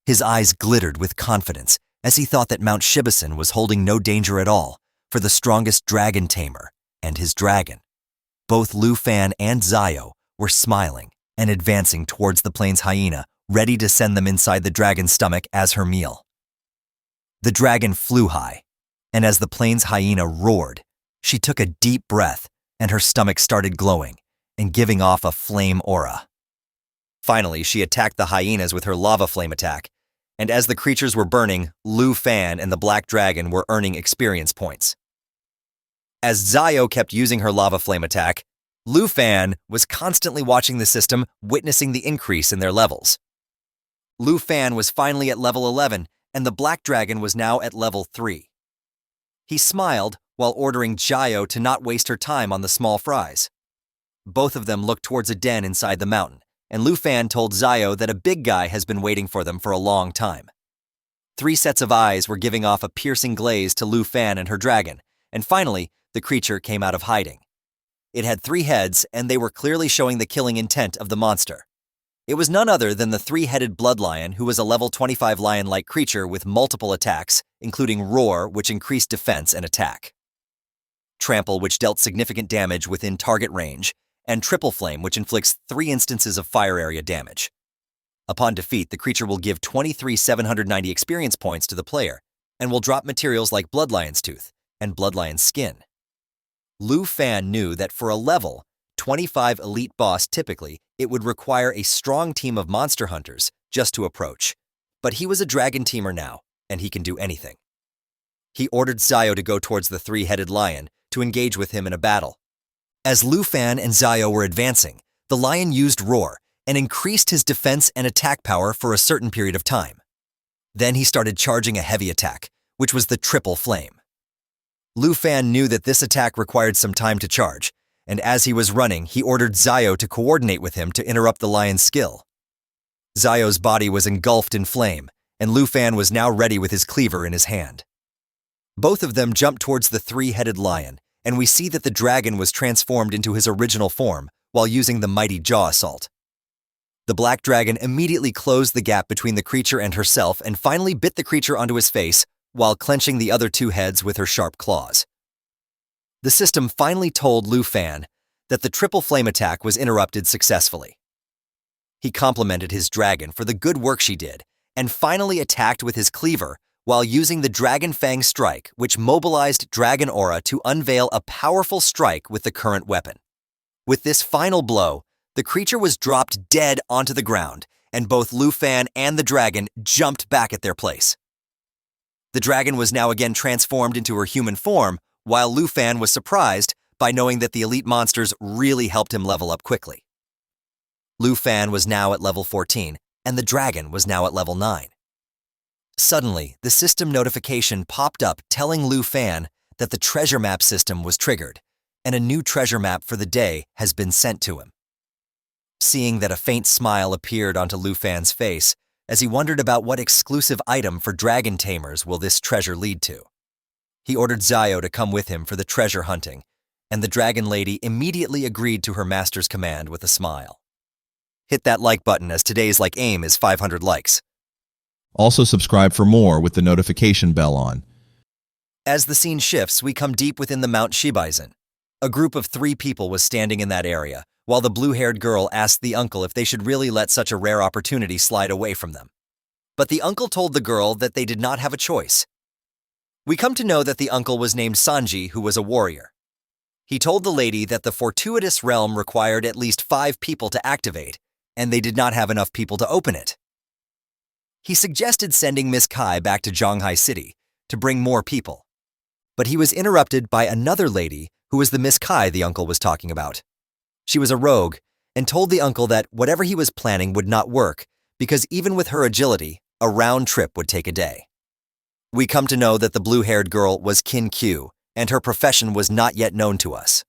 His eyes glittered with confidence as he thought that Mount Shibasin was holding no danger at all for the strongest dragon tamer and his dragon. Both Lu Fan and Xiao were smiling and advancing towards the plains hyena, ready to send them inside the dragon's stomach as her meal. The dragon flew high, and as the plains hyena roared, she took a deep breath and her stomach started glowing and giving off a flame aura. Finally, she attacked the hyenas with her lava flame attack, and as the creatures were burning, Lu Fan and the black dragon were earning experience points. As Xiao kept using her lava flame attack, Lu Fan was constantly watching the system, witnessing the increase in their levels. Lu Fan was finally at level 11, and the black dragon was now at level 3. He smiled while ordering Xiao to not waste her time on the small fries. Both of them looked towards a den inside the mountain, and Lu Fan told Xiao that a big guy has been waiting for them for a long time. 3 sets of eyes were giving off a piercing glaze to Lu Fan and her dragon, and finally, the creature came out of hiding. It had 3 heads, and they were clearly showing the killing intent of the monster. It was none other than the 3-headed blood lion, who was a level 25 lion-like creature with multiple attacks, including Roar, which increased defense and attack, Trample, which dealt significant damage within target range, and Triple Flame, which inflicts 3 instances of fire area damage. Upon defeat, the creature will give 23,790 experience points to the player, and will drop materials like Blood Lion's Tooth and Blood Lion's Skin. Lu Fan knew that for a level 25 elite boss typically, it would require a strong team of monster hunters just to approach. But he was a dragon teamer now, and he can do anything. He ordered Xiao to go towards the 3-headed lion to engage with him in a battle. As Lu Fan and Xiao were advancing, the lion used Roar and increased his defense and attack power for a certain period of time. Then he started charging a heavy attack, which was the Triple Flame. Lu Fan knew that this attack required some time to charge, and as he was running, he ordered Xiao to coordinate with him to interrupt the lion's skill. Xiao's body was engulfed in flame, and Lu Fan was now ready with his cleaver in his hand. Both of them jump towards the three-headed lion, and we see that the dragon was transformed into his original form while using the mighty jaw assault. The black dragon immediately closed the gap between the creature and herself and finally bit the creature onto his face while clenching the other two heads with her sharp claws. The system finally told Lu Fan that the triple flame attack was interrupted successfully. He complimented his dragon for the good work she did and finally attacked with his cleaver while using the Dragon Fang strike, which mobilized Dragon Aura to unveil a powerful strike with the current weapon. With this final blow, the creature was dropped dead onto the ground, and both Lu Fan and the dragon jumped back at their place. The dragon was now again transformed into her human form, while Lu Fan was surprised by knowing that the elite monsters really helped him level up quickly. Lu Fan was now at level 14, and the dragon was now at level 9. Suddenly, the system notification popped up telling Lu Fan that the treasure map system was triggered, and a new treasure map for the day has been sent to him. Seeing that, a faint smile appeared onto Lu Fan's face as he wondered about what exclusive item for dragon tamers will this treasure lead to. He ordered Zio to come with him for the treasure hunting, and the dragon lady immediately agreed to her master's command with a smile. Hit that like button as today's like aim is 500 likes. Also subscribe for more with the notification bell on. As the scene shifts, we come deep within the Mount Shibaisen. A group of 3 people was standing in that area, while the blue-haired girl asked the uncle if they should really let such a rare opportunity slide away from them. But the uncle told the girl that they did not have a choice. We come to know that the uncle was named Sanji, who was a warrior. He told the lady that the fortuitous realm required at least 5 people to activate, and they did not have enough people to open it. He suggested sending Miss Kai back to Zhanghai City to bring more people. But he was interrupted by another lady who was the Miss Kai the uncle was talking about. She was a rogue and told the uncle that whatever he was planning would not work because even with her agility, a round trip would take a day. We come to know that the blue-haired girl was Kin Q, and her profession was not yet known to us.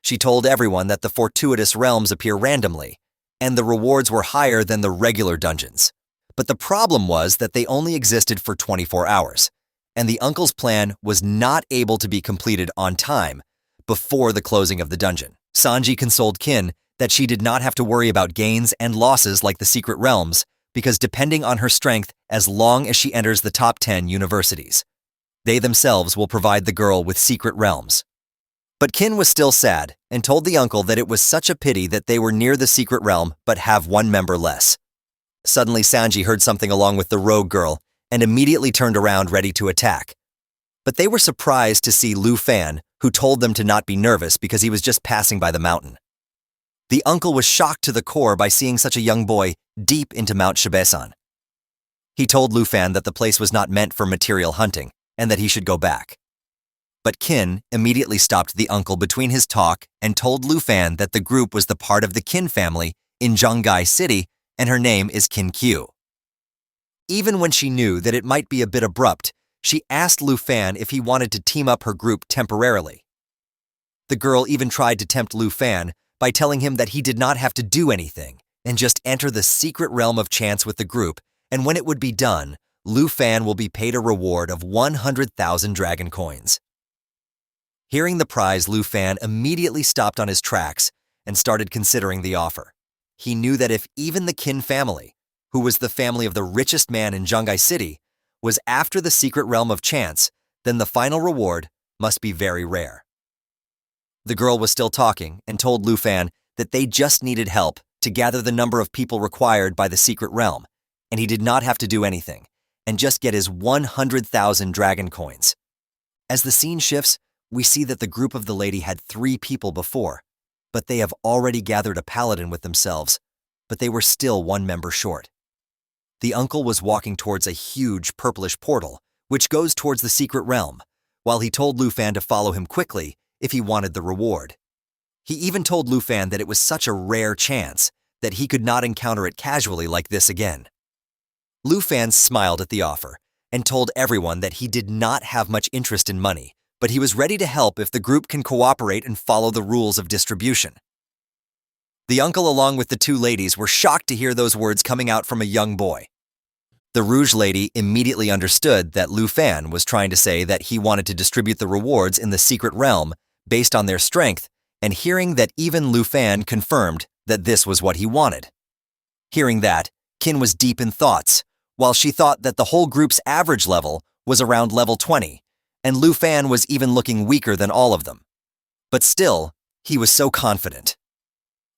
She told everyone that the fortuitous realms appear randomly, and the rewards were higher than the regular dungeons. But the problem was that they only existed for 24 hours, and the uncle's plan was not able to be completed on time before the closing of the dungeon. Sanji consoled Kin that she did not have to worry about gains and losses like the secret realms, because depending on her strength as long as she enters the top 10 universities, they themselves will provide the girl with secret realms. But Kin was still sad and told the uncle that it was such a pity that they were near the secret realm but have 1 member less. Suddenly Sanji heard something along with the rogue girl and immediately turned around ready to attack. But they were surprised to see Lu Fan, who told them to not be nervous because he was just passing by the mountain. The uncle was shocked to the core by seeing such a young boy deep into Mount Shibaisen. He told Lu Fan that the place was not meant for material hunting and that he should go back. But Kin immediately stopped the uncle between his talk and told Lu Fan that the group was the part of the Kin family in Zhanghai City and her name is Kin Q. Even when she knew that it might be a bit abrupt, she asked Lu Fan if he wanted to team up her group temporarily. The girl even tried to tempt Lu Fan by telling him that he did not have to do anything and just enter the secret realm of chance with the group, and when it would be done, Lu Fan will be paid a reward of 100,000 dragon coins. Hearing the prize, Lu Fan immediately stopped on his tracks and started considering the offer. He knew that if even the Kin family, who was the family of the richest man in Zhanghai City, was after the secret realm of chance, then the final reward must be very rare. The girl was still talking and told Lu Fan that they just needed help to gather the number of people required by the secret realm, and he did not have to do anything, and just get his 100,000 dragon coins. As the scene shifts, we see that the group of the lady had 3 people before, but they have already gathered a paladin with themselves, but they were still 1 member short. The uncle was walking towards a huge purplish portal, which goes towards the secret realm, while he told Lu Fan to follow him quickly if he wanted the reward. He even told Lu Fan that it was such a rare chance that he could not encounter it casually like this again. Lu Fan smiled at the offer and told everyone that he did not have much interest in money, but he was ready to help if the group can cooperate and follow the rules of distribution. The uncle along with the 2 ladies were shocked to hear those words coming out from a young boy. The Rouge Lady immediately understood that Lu Fan was trying to say that he wanted to distribute the rewards in the secret realm based on their strength, and hearing that even Lu Fan confirmed that this was what he wanted. Hearing that, Qin was deep in thoughts, while she thought that the whole group's average level was around level 20, and Lu Fan was even looking weaker than all of them. But still, he was so confident.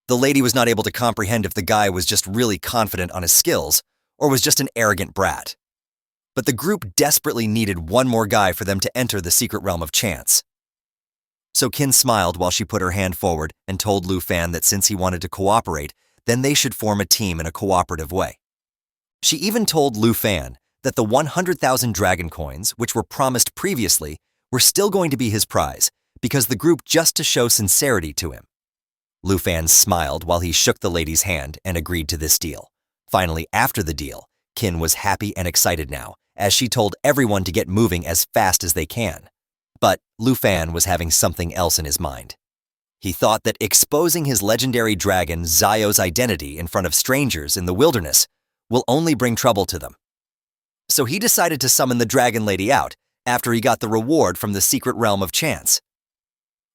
The lady was not able to comprehend if the guy was just really confident on his skills, or was just an arrogant brat. But the group desperately needed one more guy for them to enter the secret realm of chance. So Qin smiled while she put her hand forward and told Lu Fan that since he wanted to cooperate, then they should form a team in a cooperative way. She even told Lu Fan that the 100,000 dragon coins, which were promised previously, were still going to be his prize, because the group just to show sincerity to him. Lu Fan smiled while he shook the lady's hand and agreed to this deal. Finally, after the deal, Qin was happy and excited now, as she told everyone to get moving as fast as they can. But Lu Fan was having something else in his mind. He thought that exposing his legendary dragon Zio's identity in front of strangers in the wilderness will only bring trouble to them. So he decided to summon the dragon lady out after he got the reward from the secret realm of chance.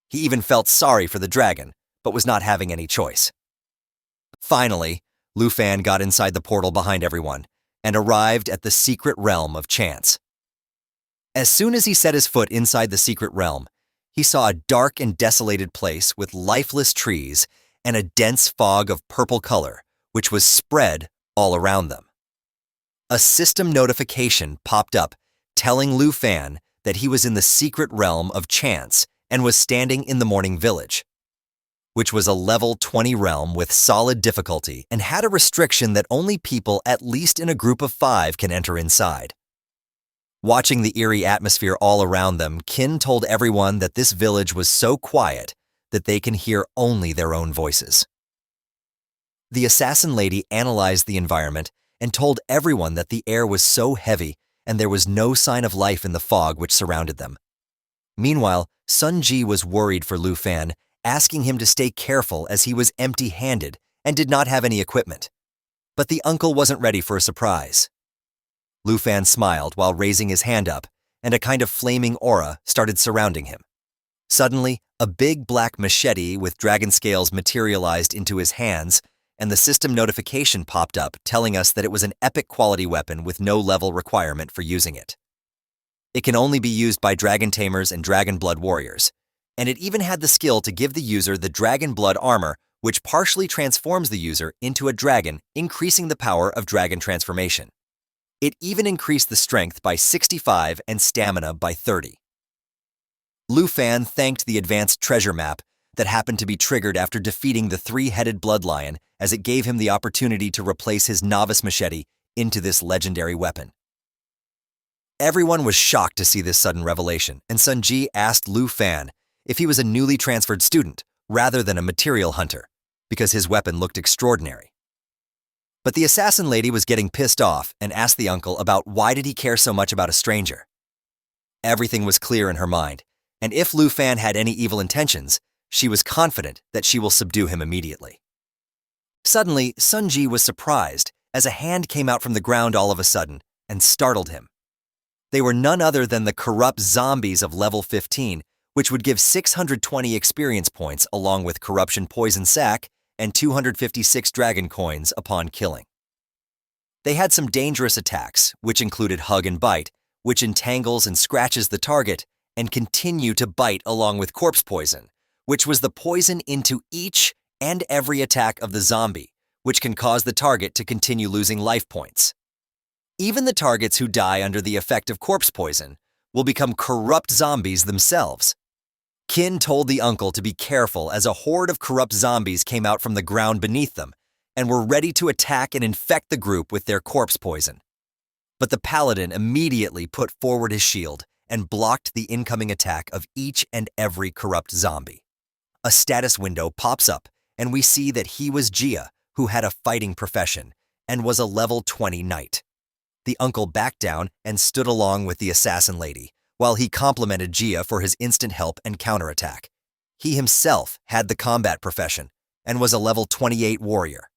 He even felt sorry for the dragon, but was not having any choice. Finally, Lu Fan got inside the portal behind everyone and arrived at the secret realm of chance. As soon as he set his foot inside the secret realm, he saw a dark and desolated place with lifeless trees and a dense fog of purple color, which was spread all around them. A system notification popped up telling Lu Fan that he was in the secret realm of chance and was standing in the Morning Village, which was a level 20 realm with solid difficulty and had a restriction that only people at least in a group of 5 can enter inside. Watching the eerie atmosphere all around them, Qin told everyone that this village was so quiet that they can hear only their own voices. The assassin lady analyzed the environment and told everyone that the air was so heavy and there was no sign of life in the fog which surrounded them. Meanwhile, Sun Ji was worried for Lu Fan, asking him to stay careful as he was empty-handed and did not have any equipment. But the uncle wasn't ready for a surprise. Lu Fan smiled while raising his hand up, and a kind of flaming aura started surrounding him. Suddenly, a big black machete with dragon scales materialized into his hands, and the system notification popped up telling us that it was an epic quality weapon with no level requirement for using it. It can only be used by dragon tamers and dragon blood warriors, and it even had the skill to give the user the dragon blood armor, which partially transforms the user into a dragon, increasing the power of dragon transformation. It even increased the strength by 65 and stamina by 30. Lu Fan thanked the advanced treasure map that happened to be triggered after defeating the 3-headed bloodlion, as it gave him the opportunity to replace his novice machete into this legendary weapon. Everyone was shocked to see this sudden revelation, and Sun Ji asked Lu Fan if he was a newly transferred student rather than a material hunter, because his weapon looked extraordinary. But the assassin lady was getting pissed off and asked the uncle about why did he care so much about a stranger. Everything was clear in her mind, and if Lu Fan had any evil intentions, she was confident that she will subdue him immediately. Suddenly, Sun Ji was surprised as a hand came out from the ground all of a sudden and startled him. They were none other than the corrupt zombies of level 15, which would give 620 experience points along with corruption poison sac and 256 dragon coins upon killing. They had some dangerous attacks, which included hug and bite, which entangles and scratches the target, and continue to bite along with corpse poison, which was the poison into each and every attack of the zombie, which can cause the target to continue losing life points. Even the targets who die under the effect of corpse poison will become corrupt zombies themselves. Qin told the uncle to be careful as a horde of corrupt zombies came out from the ground beneath them and were ready to attack and infect the group with their corpse poison. But the paladin immediately put forward his shield and blocked the incoming attack of each and every corrupt zombie. A status window pops up and we see that he was Jia, who had a fighting profession and was a level 20 knight. The uncle backed down and stood along with the assassin lady, while he complimented Jia for his instant help and counterattack. He himself had the combat profession and was a level 28 warrior.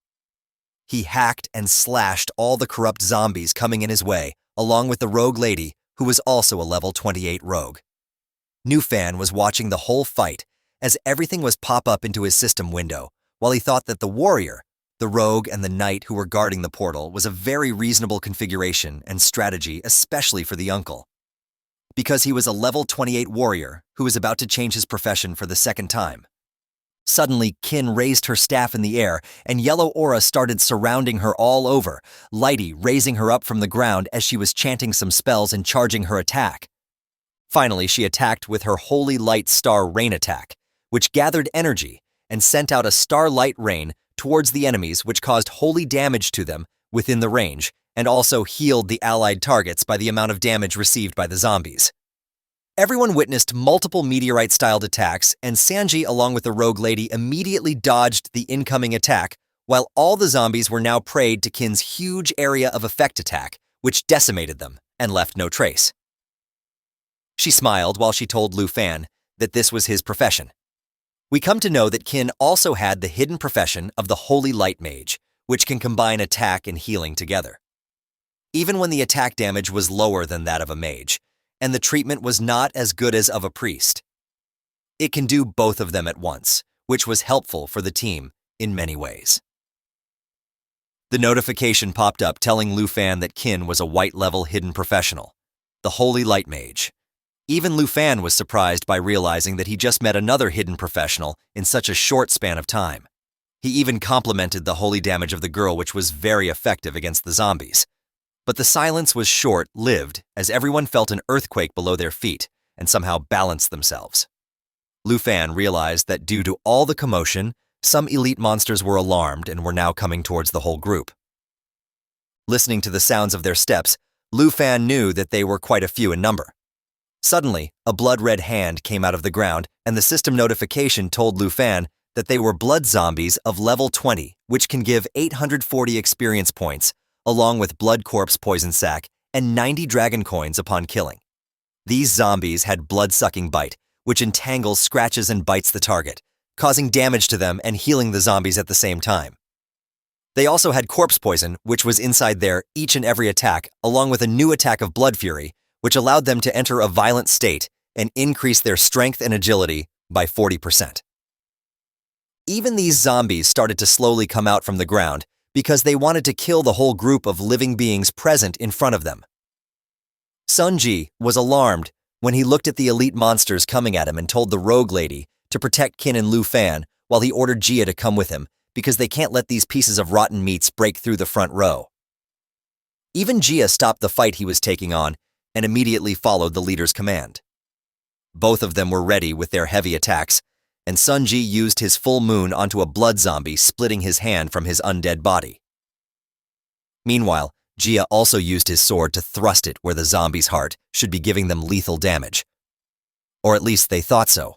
He hacked and slashed all the corrupt zombies coming in his way, along with the rogue lady, who was also a level 28 rogue. Newfan was watching the whole fight as everything was pop up into his system window, while he thought that the warrior, the rogue, and the knight who were guarding the portal was a very reasonable configuration and strategy, especially for the uncle. Because he was a level 28 warrior who was about to change his profession for the second time. Suddenly, Kin raised her staff in the air, and yellow aura started surrounding her all over, Lighty raising her up from the ground as she was chanting some spells and charging her attack. Finally, she attacked with her Holy Light Star Rain attack, which gathered energy and sent out a starlight rain towards the enemies, which caused holy damage to them within the range, and also healed the allied targets by the amount of damage received by the zombies. Everyone witnessed multiple meteorite-styled attacks, and Sanji, along with the rogue lady, immediately dodged the incoming attack, while all the zombies were now preyed to Kin's huge area of effect attack, which decimated them and left no trace. She smiled while she told Lu Fan that this was his profession. We come to know that Kin also had the hidden profession of the Holy Light Mage, which can combine attack and healing together. Even when the attack damage was lower than that of a mage, and the treatment was not as good as of a priest. It can do both of them at once, which was helpful for the team in many ways. The notification popped up telling Lu Fan that Kin was a white-level hidden professional, the Holy Light Mage. Even Lu Fan was surprised by realizing that he just met another hidden professional in such a short span of time. He even complimented the holy damage of the girl, which was very effective against the zombies. But the silence was short-lived as everyone felt an earthquake below their feet and somehow balanced themselves. Lu Fan realized that due to all the commotion, some elite monsters were alarmed and were now coming towards the whole group. Listening to the sounds of their steps, Lu Fan knew that they were quite a few in number. Suddenly, a blood-red hand came out of the ground, and the system notification told Lu Fan that they were blood zombies of level 20, which can give 840 experience points, along with blood corpse poison sac and 90 dragon coins upon killing. These zombies had blood-sucking bite, which entangles, scratches, and bites the target, causing damage to them and healing the zombies at the same time. They also had corpse poison, which was inside their each and every attack, along with a new attack of blood fury, which allowed them to enter a violent state and increase their strength and agility by 40%. Even these zombies started to slowly come out from the ground because they wanted to kill the whole group of living beings present in front of them. Sunji was alarmed when he looked at the elite monsters coming at him and told the rogue lady to protect Kin and Lu Fan while he ordered Jia to come with him because they can't let these pieces of rotten meats break through the front row. Even Jia stopped the fight he was taking on and immediately followed the leader's command. Both of them were ready with their heavy attacks, and Sunji used his full moon onto a blood zombie, splitting his hand from his undead body. Meanwhile, Jia also used his sword to thrust it where the zombie's heart should be, giving them lethal damage. Or at least they thought so.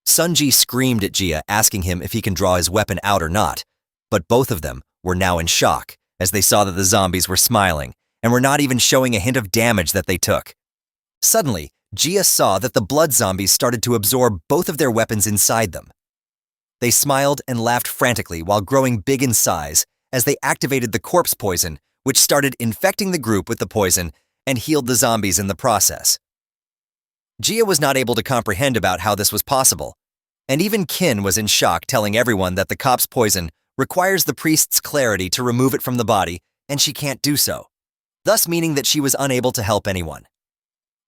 Sunji screamed at Jia, asking him if he can draw his weapon out or not, but both of them were now in shock as they saw that the zombies were smiling and were not even showing a hint of damage that they took. Suddenly, Jia saw that the blood zombies started to absorb both of their weapons inside them. They smiled and laughed frantically while growing big in size as they activated the corpse poison, which started infecting the group with the poison and healed the zombies in the process. Jia was not able to comprehend about how this was possible, and even Kin was in shock, telling everyone that the cop's poison requires the priest's clarity to remove it from the body, and she can't do so, thus meaning that she was unable to help anyone.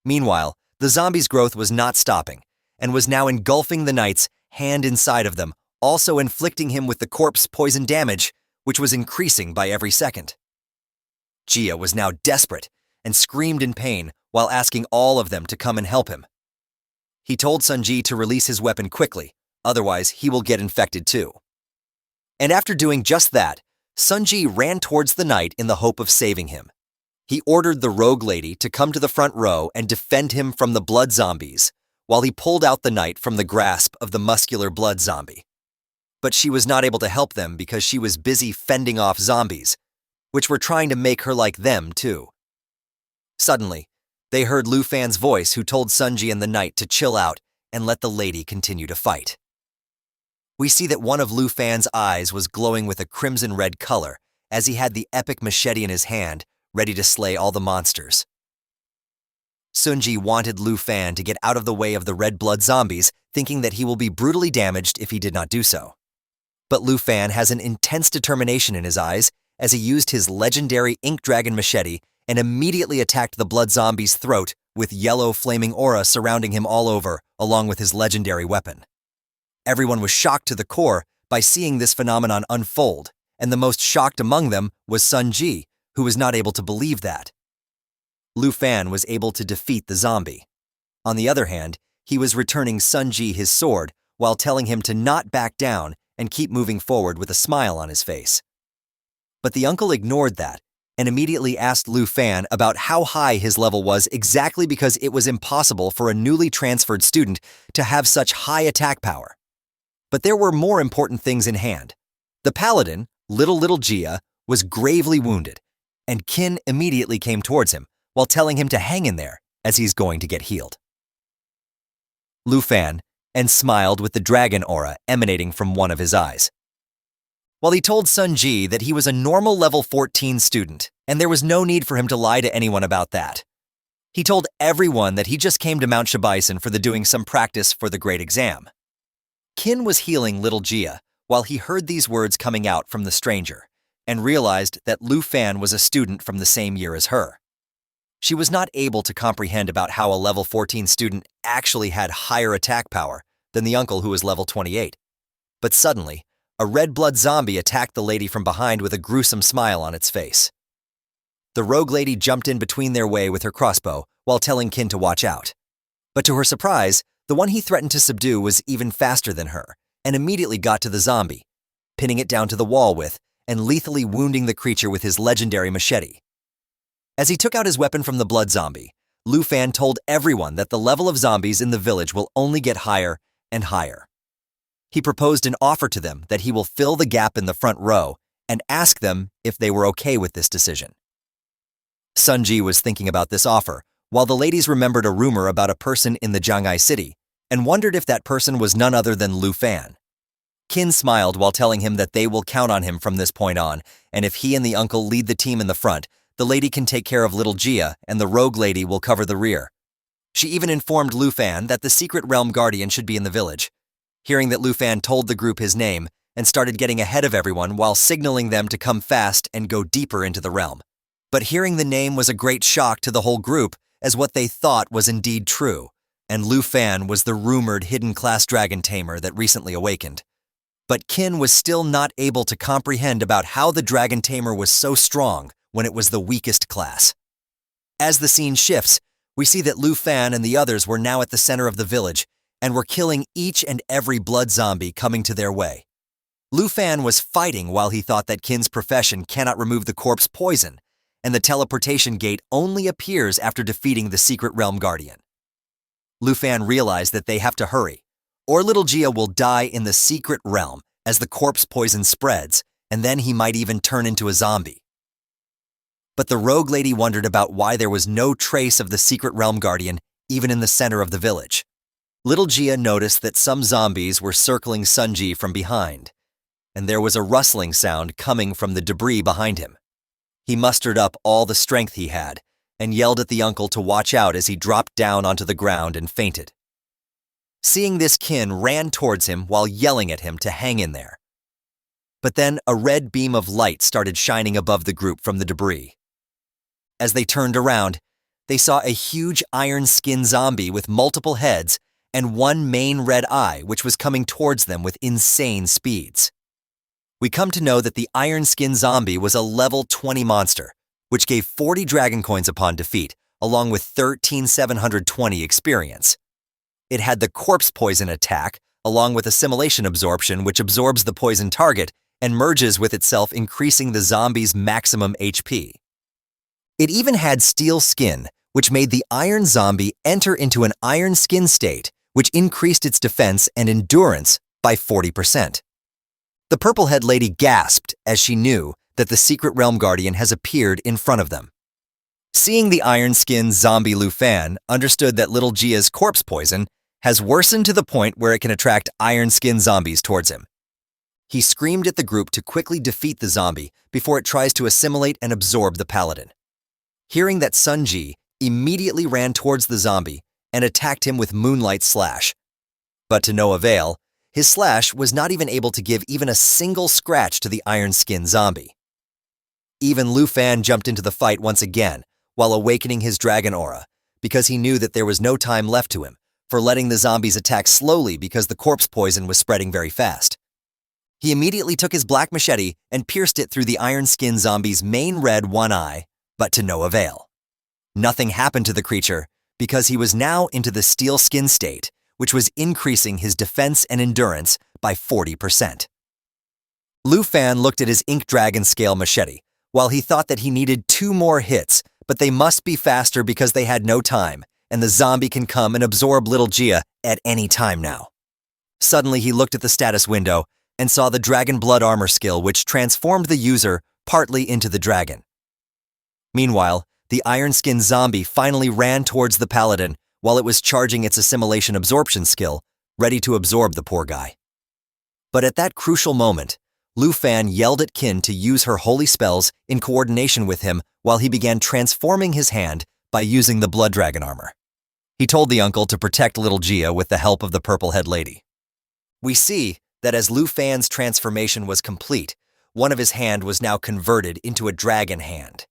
Meanwhile, the zombie's growth was not stopping, and was now engulfing the knight's hand inside of them, also inflicting him with the corpse poison damage, which was increasing by every second. Jia was now desperate and screamed in pain while asking all of them to come and help him. He told Sunji to release his weapon quickly, otherwise he will get infected too. And after doing just that, Sunji ran towards the knight in the hope of saving him. He ordered the rogue lady to come to the front row and defend him from the blood zombies, while he pulled out the knight from the grasp of the muscular blood zombie. But she was not able to help them because she was busy fending off zombies, which were trying to make her like them too. Suddenly, they heard Lu Fan's voice, who told Sunji and the knight to chill out and let the lady continue to fight. We see that one of Lu Fan's eyes was glowing with a crimson red color as he had the epic machete in his hand, ready to slay all the monsters. Sunji wanted Lu Fan to get out of the way of the red blood zombies, thinking that he will be brutally damaged if he did not do so. But Lu Fan has an intense determination in his eyes as he used his legendary ink dragon machete and immediately attacked the blood zombie's throat with yellow flaming aura surrounding him all over, along with his legendary weapon. Everyone was shocked to the core by seeing this phenomenon unfold, and the most shocked among them was Sunji, who was not able to believe that. Lu Fan was able to defeat the zombie. On the other hand, he was returning Sunji his sword while telling him to not back down and keep moving forward with a smile on his face. But the uncle ignored that and immediately asked Lu Fan about how high his level was exactly because it was impossible for a newly transferred student to have such high attack power. But there were more important things in hand. The paladin, Little Gia, was gravely wounded, and Kin immediately came towards him while telling him to hang in there as he's going to get healed. Lu Fan and smiled with the dragon aura emanating from one of his eyes. While he told Sunji that he was a normal level 14 student, and there was no need for him to lie to anyone about that. He told everyone that he just came to Mount Shibaisan for doing some practice for the great exam. Kin was healing Little Gia while he heard these words coming out from the stranger, and realized that Lu Fan was a student from the same year as her. She was not able to comprehend about how a level 14 student actually had higher attack power than the uncle who was level 28. But suddenly, a red blood zombie attacked the lady from behind with a gruesome smile on its face. The rogue lady jumped in between their way with her crossbow while telling Kin to watch out. But to her surprise, the one he threatened to subdue was even faster than her and immediately got to the zombie, pinning it down to the wall with and lethally wounding the creature with his legendary machete. As he took out his weapon from the blood zombie, Lu Fan told everyone that the level of zombies in the village will only get higher and higher. He proposed an offer to them that he will fill the gap in the front row and ask them if they were okay with this decision. Sunji was thinking about this offer, while the ladies remembered a rumor about a person in the Jiangai city and wondered if that person was none other than Lu Fan. Kin smiled while telling him that they will count on him from this point on, and if he and the uncle lead the team in the front, the lady can take care of Little Gia and the rogue lady will cover the rear. She even informed Lu Fan that the secret realm guardian should be in the village. Hearing that Lu Fan told the group his name and started getting ahead of everyone while signaling them to come fast and go deeper into the realm. But hearing the name was a great shock to the whole group, as what they thought was indeed true, and Lu Fan was the rumored hidden class dragon tamer that recently awakened. But Kin was still not able to comprehend about how the dragon tamer was so strong when it was the weakest class. As the scene shifts, we see that Lu Fan and the others were now at the center of the village and were killing each and every blood zombie coming to their way. Lu Fan was fighting while he thought that Kin's profession cannot remove the corpse poison, and the teleportation gate only appears after defeating the secret realm guardian. Lu Fan realized that they have to hurry, or Little Gia will die in the secret realm as the corpse poison spreads, and then he might even turn into a zombie. But the rogue lady wondered about why there was no trace of the secret realm guardian even in the center of the village. Little Gia noticed that some zombies were circling Sunji from behind, and there was a rustling sound coming from the debris behind him. He mustered up all the strength he had and yelled at the uncle to watch out as he dropped down onto the ground and fainted. Seeing this, Kin ran towards him while yelling at him to hang in there. But then a red beam of light started shining above the group from the debris. As they turned around, they saw a huge iron-skinned zombie with multiple heads and one main red eye which was coming towards them with insane speeds. We come to know that the iron-skinned zombie was a level 20 monster, which gave 40 dragon coins upon defeat, along with 13,720 experience. It had the corpse poison attack, along with assimilation absorption, which absorbs the poison target and merges with itself, increasing the zombie's maximum HP. It even had steel skin, which made the iron zombie enter into an iron skin state, which increased its defense and endurance by 40%. The purple-head lady gasped as she knew that the secret realm guardian has appeared in front of them. Seeing the iron-skinned zombie, Lu Fan understood that Little Gia's corpse poison has worsened to the point where it can attract iron-skinned zombies towards him. He screamed at the group to quickly defeat the zombie before it tries to assimilate and absorb the paladin. Hearing that, Sunji immediately ran towards the zombie and attacked him with Moonlight Slash. But to no avail, his slash was not even able to give even a single scratch to the iron-skinned zombie. Even Lu Fan jumped into the fight once again while awakening his dragon aura, because he knew that there was no time left to him for letting the zombies attack slowly because the corpse poison was spreading very fast. He immediately took his black machete and pierced it through the iron-skinned zombie's main red one eye, but to no avail. Nothing happened to the creature because he was now into the steel skin state, which was increasing his defense and endurance by 40%. Lu Fan looked at his ink dragon scale machete while he thought that he needed 2 more hits, but they must be faster because they had no time, and the zombie can come and absorb little Gia at any time now. Suddenly he looked at the status window and saw the Dragon Blood Armor skill, which transformed the user partly into the dragon. Meanwhile, the iron-skinned zombie finally ran towards the paladin while it was charging its assimilation absorption skill, ready to absorb the poor guy. But at that crucial moment, Lu Fan yelled at Qin to use her holy spells in coordination with him while he began transforming his hand by using the blood dragon armor. He told the uncle to protect little Gia with the help of the purple-head lady. We see that as Lu Fan's transformation was complete, one of his hand was now converted into a dragon hand.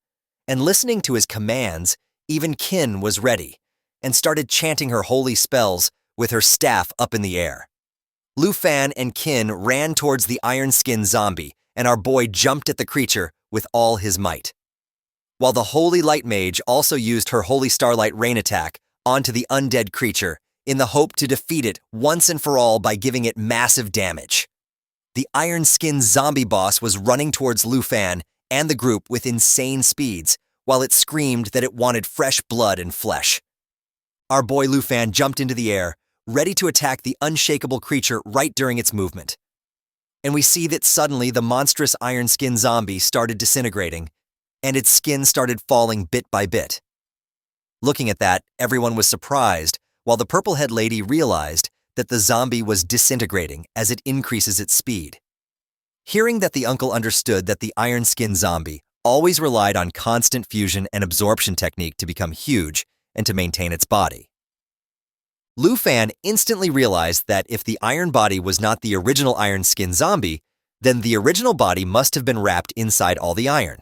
And listening to his commands, even Qin was ready and started chanting her holy spells with her staff up in the air. Lu Fan and Qin ran towards the iron-skinned zombie, and our boy jumped at the creature with all his might. While the Holy Light Mage also used her Holy Starlight Rain attack onto the undead creature in the hope to defeat it once and for all by giving it massive damage. The iron-skinned zombie boss was running towards Lu Fan and the group with insane speeds, while it screamed that it wanted fresh blood and flesh. Our boy Lu Fan jumped into the air, ready to attack the unshakable creature right during its movement. And we see that suddenly the monstrous iron-skinned zombie started disintegrating, and its skin started falling bit by bit. Looking at that, everyone was surprised, while the purple-head lady realized that the zombie was disintegrating as it increases its speed. Hearing that the uncle understood that the iron-skinned zombie always relied on constant fusion and absorption technique to become huge and to maintain its body. Lu Fan instantly realized that if the iron body was not the original iron-skinned zombie, then the original body must have been wrapped inside all the iron.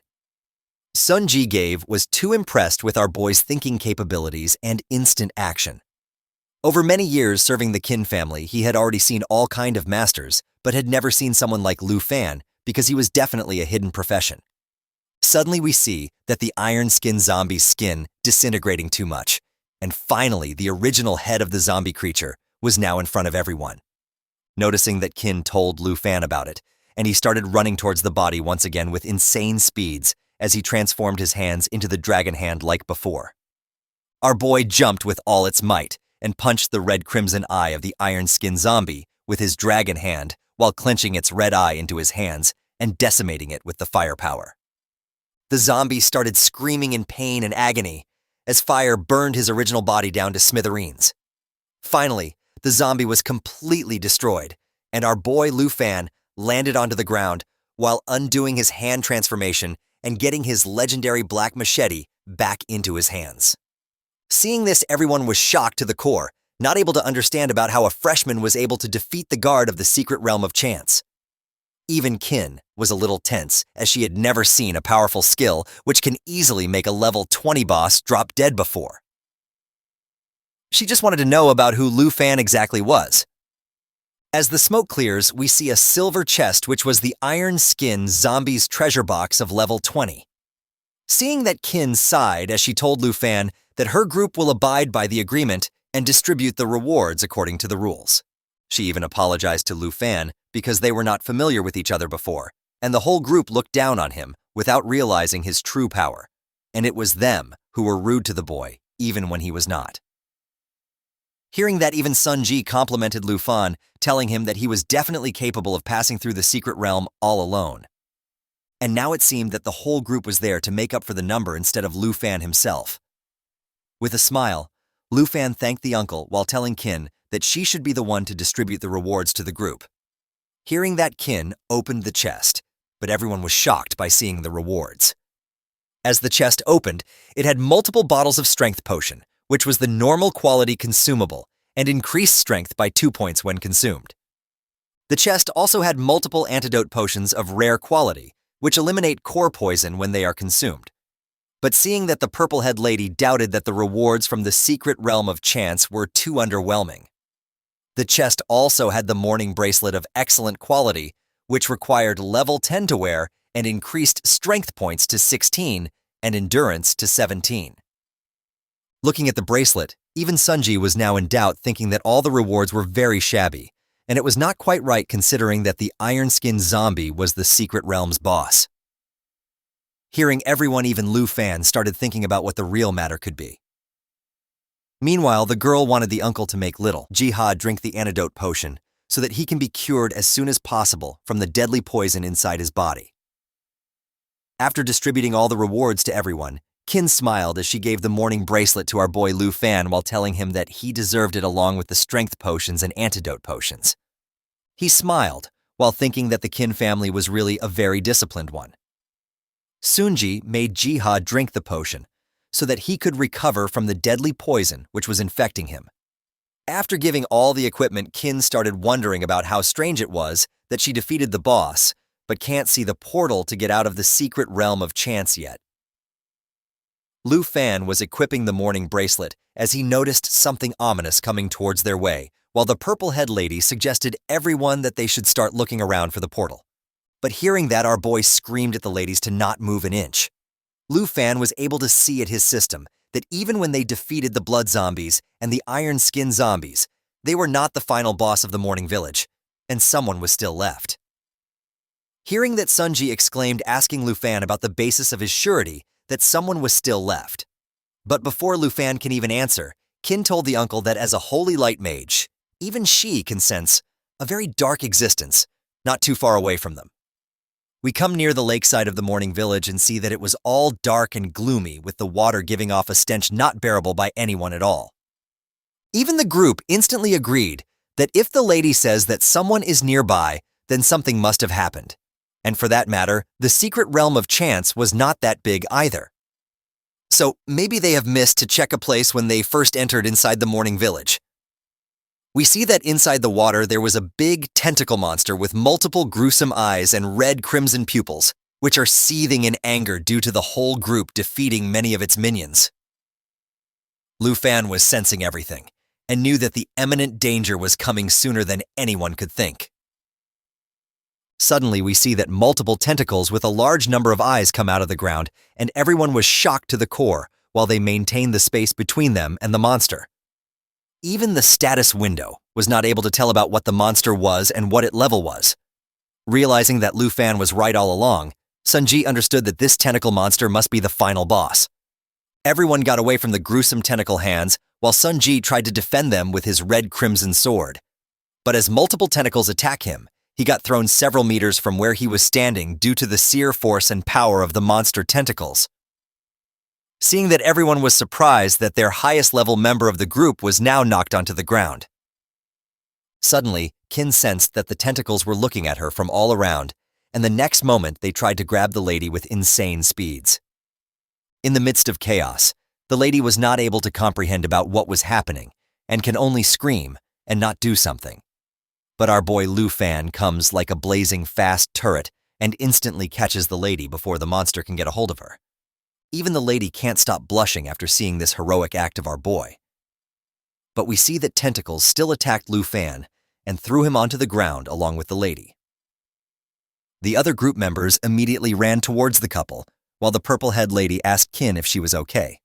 Sunji Gave was too impressed with our boy's thinking capabilities and instant action. Over many years serving the Qin family, he had already seen all kind of masters, but had never seen someone like Lu Fan because he was definitely a hidden profession. Suddenly we see that the iron-skinned zombie's skin disintegrating too much, and finally the original head of the zombie creature was now in front of everyone. Noticing that Qin told Lu Fan about it, and he started running towards the body once again with insane speeds as he transformed his hands into the dragon hand like before. Our boy jumped with all its might and punched the red-crimson eye of the iron-skinned zombie with his dragon hand while clenching its red eye into his hands and decimating it with the firepower. The zombie started screaming in pain and agony as fire burned his original body down to smithereens. Finally, the zombie was completely destroyed, and our boy Lu Fan landed onto the ground while undoing his hand transformation and getting his legendary black machete back into his hands. Seeing this, everyone was shocked to the core, not able to understand about how a freshman was able to defeat the guard of the secret realm of chance. Even Qin was a little tense, as she had never seen a powerful skill which can easily make a level 20 boss drop dead before. She just wanted to know about who Lu Fan exactly was. As the smoke clears, we see a silver chest which was the iron-skinned zombie's treasure box of level 20. Seeing that, Qin sighed as she told Lu Fan that her group will abide by the agreement and distribute the rewards according to the rules. She even apologized to Lu Fan because they were not familiar with each other before, and the whole group looked down on him without realizing his true power, and it was them who were rude to the boy, even when he was not. Hearing that, even Sun Ji complimented Lu Fan, telling him that he was definitely capable of passing through the secret realm all alone. And now it seemed that the whole group was there to make up for the number instead of Lu Fan himself. With a smile, Lu Fan thanked the uncle while telling Qin that she should be the one to distribute the rewards to the group. Hearing that, Kin opened the chest, but everyone was shocked by seeing the rewards. As the chest opened, it had multiple bottles of strength potion, which was the normal quality consumable, and increased strength by 2 points when consumed. The chest also had multiple antidote potions of rare quality, which eliminate core poison when they are consumed. But seeing that the purple-head lady doubted that the rewards from the secret realm of chance were too underwhelming. The chest also had the morning bracelet of excellent quality, which required level 10 to wear and increased strength points to 16 and endurance to 17. Looking at the bracelet, even Sunji was now in doubt, thinking that all the rewards were very shabby, and it was not quite right considering that the iron-skinned zombie was the secret realm's boss. Hearing everyone, even Lu Fan, started thinking about what the real matter could be. Meanwhile, the girl wanted the uncle to make little Jihad drink the antidote potion so that he can be cured as soon as possible from the deadly poison inside his body. After distributing all the rewards to everyone, Kin smiled as she gave the morning bracelet to our boy Lu Fan while telling him that he deserved it along with the strength potions and antidote potions. He smiled while thinking that the Kin family was really a very disciplined one. Sunji made Jihad drink the potion so that he could recover from the deadly poison which was infecting him. After giving all the equipment, Kin started wondering about how strange it was that she defeated the boss, but can't see the portal to get out of the secret realm of chance yet. Lu Fan was equipping the morning bracelet as he noticed something ominous coming towards their way, while the purple-head lady suggested everyone that they should start looking around for the portal. But hearing that, our boy screamed at the ladies to not move an inch. Lu Fan was able to see at his system that even when they defeated the blood zombies and the iron-skinned zombies, they were not the final boss of the morning village, and someone was still left. Hearing that, Sunji exclaimed, asking Lu Fan about the basis of his surety that someone was still left. But before Lu Fan can even answer, Kin told the uncle that as a holy light mage, even she can sense a very dark existence not too far away from them. We come near the lakeside of the morning village and see that it was all dark and gloomy, with the water giving off a stench not bearable by anyone at all. Even the group instantly agreed that if the lady says that someone is nearby, then something must have happened. And for that matter, the secret realm of chance was not that big either. So maybe they have missed to check a place when they first entered inside the morning village. We see that inside the water there was a big tentacle monster with multiple gruesome eyes and red crimson pupils, which are seething in anger due to the whole group defeating many of its minions. Lu Fan was sensing everything and knew that the imminent danger was coming sooner than anyone could think. Suddenly, we see that multiple tentacles with a large number of eyes come out of the ground, and everyone was shocked to the core while they maintained the space between them and the monster. Even the status window was not able to tell about what the monster was and what its level was. Realizing that Lu Fan was right all along, Sunji understood that this tentacle monster must be the final boss. Everyone got away from the gruesome tentacle hands, while Sunji tried to defend them with his red crimson sword. But as multiple tentacles attack him, he got thrown several meters from where he was standing due to the sheer force and power of the monster tentacles. Seeing that everyone was surprised that their highest level member of the group was now knocked onto the ground. Suddenly, Kin sensed that the tentacles were looking at her from all around, and the next moment they tried to grab the lady with insane speeds. In the midst of chaos, the lady was not able to comprehend about what was happening and can only scream and not do something. But our boy Lu Fan comes like a blazing fast turret and instantly catches the lady before the monster can get a hold of her. Even the lady can't stop blushing after seeing this heroic act of our boy. But we see that tentacles still attacked Lu Fan and threw him onto the ground along with the lady. The other group members immediately ran towards the couple, while the purple-head lady asked Kin if she was okay.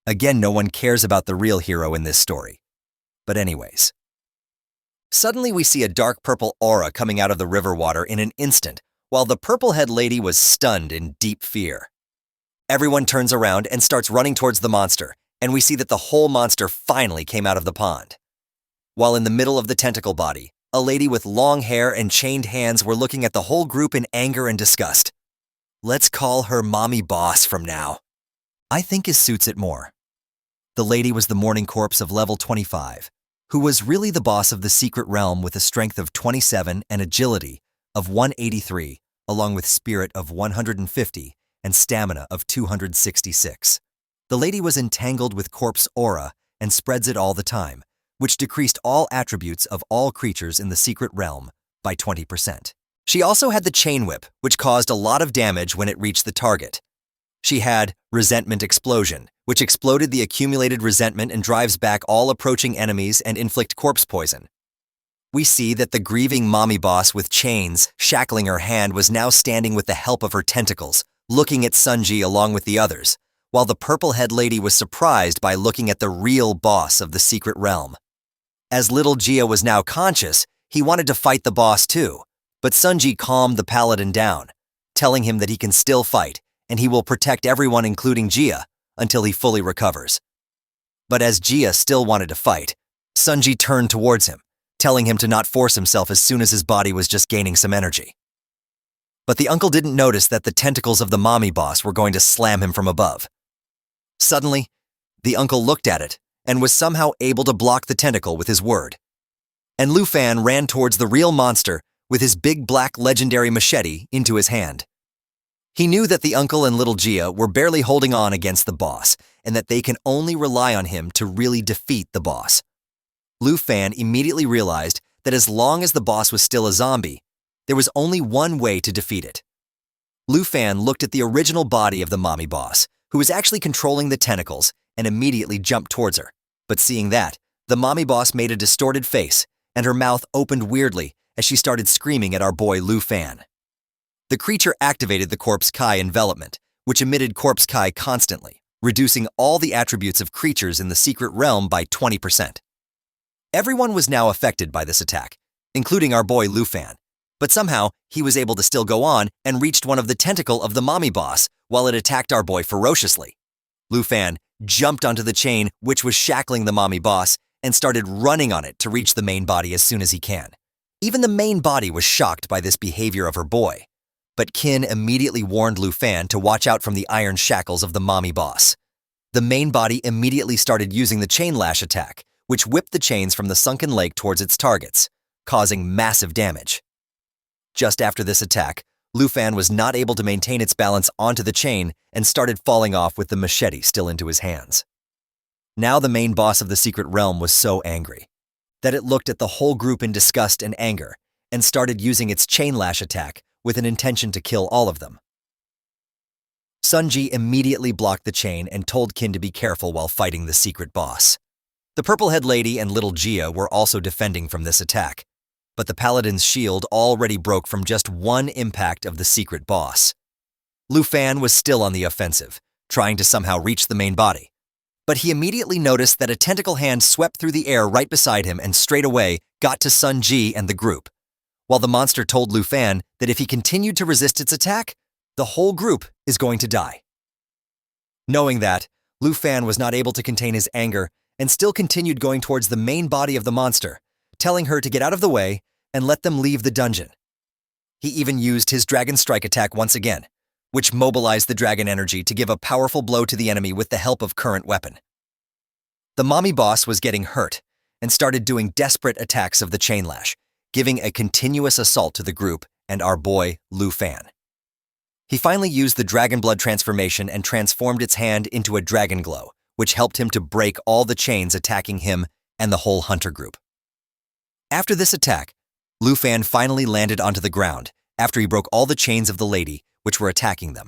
Again, no one cares about the real hero in this story. But anyways. Suddenly we see a dark purple aura coming out of the river water in an instant, while the purple-head lady was stunned in deep fear. Everyone turns around and starts running towards the monster, and we see that the whole monster finally came out of the pond. While in the middle of the tentacle body, a lady with long hair and chained hands were looking at the whole group in anger and disgust. Let's call her Mommy Boss from now. I think it suits it more. The lady was the morning corpse of level 25, who was really the boss of the secret realm with a strength of 27 and agility of 183, along with spirit of 150 and stamina of 266. The lady was entangled with corpse aura and spreads it all the time, which decreased all attributes of all creatures in the secret realm by 20%. She also had the chain whip, which caused a lot of damage when it reached the target. She had resentment explosion, which exploded the accumulated resentment and drives back all approaching enemies and inflict corpse poison. We see that the grieving mommy boss with chains shackling her hand was now standing with the help of her tentacles, looking at Sunji along with the others, while the purple-head lady was surprised by looking at the real boss of the secret realm. As little Gia was now conscious, he wanted to fight the boss too, but Sunji calmed the paladin down, telling him that he can still fight and he will protect everyone including Gia until he fully recovers. But as Gia still wanted to fight, Sunji turned towards him, telling him to not force himself as soon as his body was just gaining some energy. But the uncle didn't notice that the tentacles of the mommy boss were going to slam him from above. Suddenly, the uncle looked at it and was somehow able to block the tentacle with his word. And Lu Fan ran towards the real monster with his big black legendary machete into his hand. He knew that the uncle and little Gia were barely holding on against the boss and that they can only rely on him to really defeat the boss. Lu Fan immediately realized that as long as the boss was still a zombie, there was only one way to defeat it. Lu Fan looked at the original body of the mommy boss, who was actually controlling the tentacles, and immediately jumped towards her. But seeing that, the mommy boss made a distorted face, and her mouth opened weirdly as she started screaming at our boy Lu Fan. The creature activated the Corpse Kai envelopment, which emitted Corpse Kai constantly, reducing all the attributes of creatures in the secret realm by 20%. Everyone was now affected by this attack, including our boy Lu Fan, but somehow he was able to still go on and reached one of the tentacle of the mommy boss while it attacked our boy ferociously. Lu Fan jumped onto the chain which was shackling the mommy boss and started running on it to reach the main body as soon as he can. Even the main body was shocked by this behavior of her boy, but Kin immediately warned Lu Fan to watch out from the iron shackles of the mommy boss. The main body immediately started using the chain lash attack, which whipped the chains from the sunken lake towards its targets, causing massive damage. Just after this attack, Lu Fan was not able to maintain its balance onto the chain and started falling off with the machete still into his hands. Now the main boss of the secret realm was so angry that it looked at the whole group in disgust and anger and started using its chain lash attack with an intention to kill all of them. Sunji immediately blocked the chain and told Kin to be careful while fighting the secret boss. The purple-head lady and little Gia were also defending from this attack, but the paladin's shield already broke from just one impact of the secret boss. Lu Fan was still on the offensive, trying to somehow reach the main body, but he immediately noticed that a tentacle hand swept through the air right beside him and straight away got to Sun Ji and the group, while the monster told Lu Fan that if he continued to resist its attack, the whole group is going to die. Knowing that, Lu Fan was not able to contain his anger and still continued going towards the main body of the monster, telling her to get out of the way and let them leave the dungeon. He even used his Dragon Strike attack once again, which mobilized the dragon energy to give a powerful blow to the enemy with the help of current weapon. The mommy boss was getting hurt and started doing desperate attacks of the chain lash, giving a continuous assault to the group and our boy Lu Fan. He finally used the Dragon Blood transformation and transformed its hand into a dragon glow, which helped him to break all the chains attacking him and the whole hunter group. After this attack, Lu Fan finally landed onto the ground after he broke all the chains of the lady which were attacking them.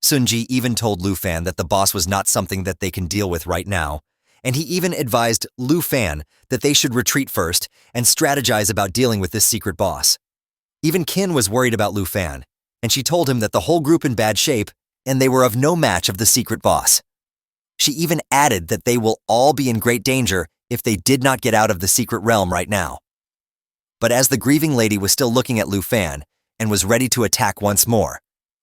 Sunji even told Lu Fan that the boss was not something that they can deal with right now, and he even advised Lu Fan that they should retreat first and strategize about dealing with this secret boss. Even Kin was worried about Lu Fan, and she told him that the whole group in bad shape and they were of no match of the secret boss. She even added that they will all be in great danger if they did not get out of the secret realm right now. But as the grieving lady was still looking at Lu Fan and was ready to attack once more,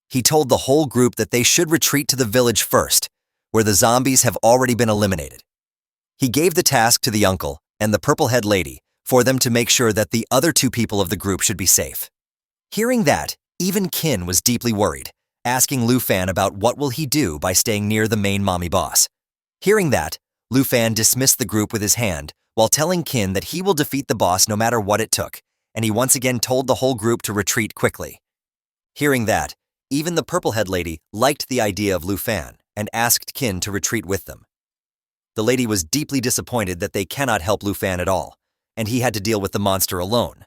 he told the whole group that they should retreat to the village first, where the zombies have already been eliminated. He gave the task to the uncle and the purple-head lady for them to make sure that the other two people of the group should be safe. Hearing that, even Kin was deeply worried, asking Lu Fan about what will he do by staying near the main mommy boss. Hearing that, Lu Fan dismissed the group with his hand while telling Qin that he will defeat the boss no matter what it took, and he once again told the whole group to retreat quickly. Hearing that, even the purple-head lady liked the idea of Lu Fan and asked Qin to retreat with them. The lady was deeply disappointed that they cannot help Lu Fan at all, and he had to deal with the monster alone.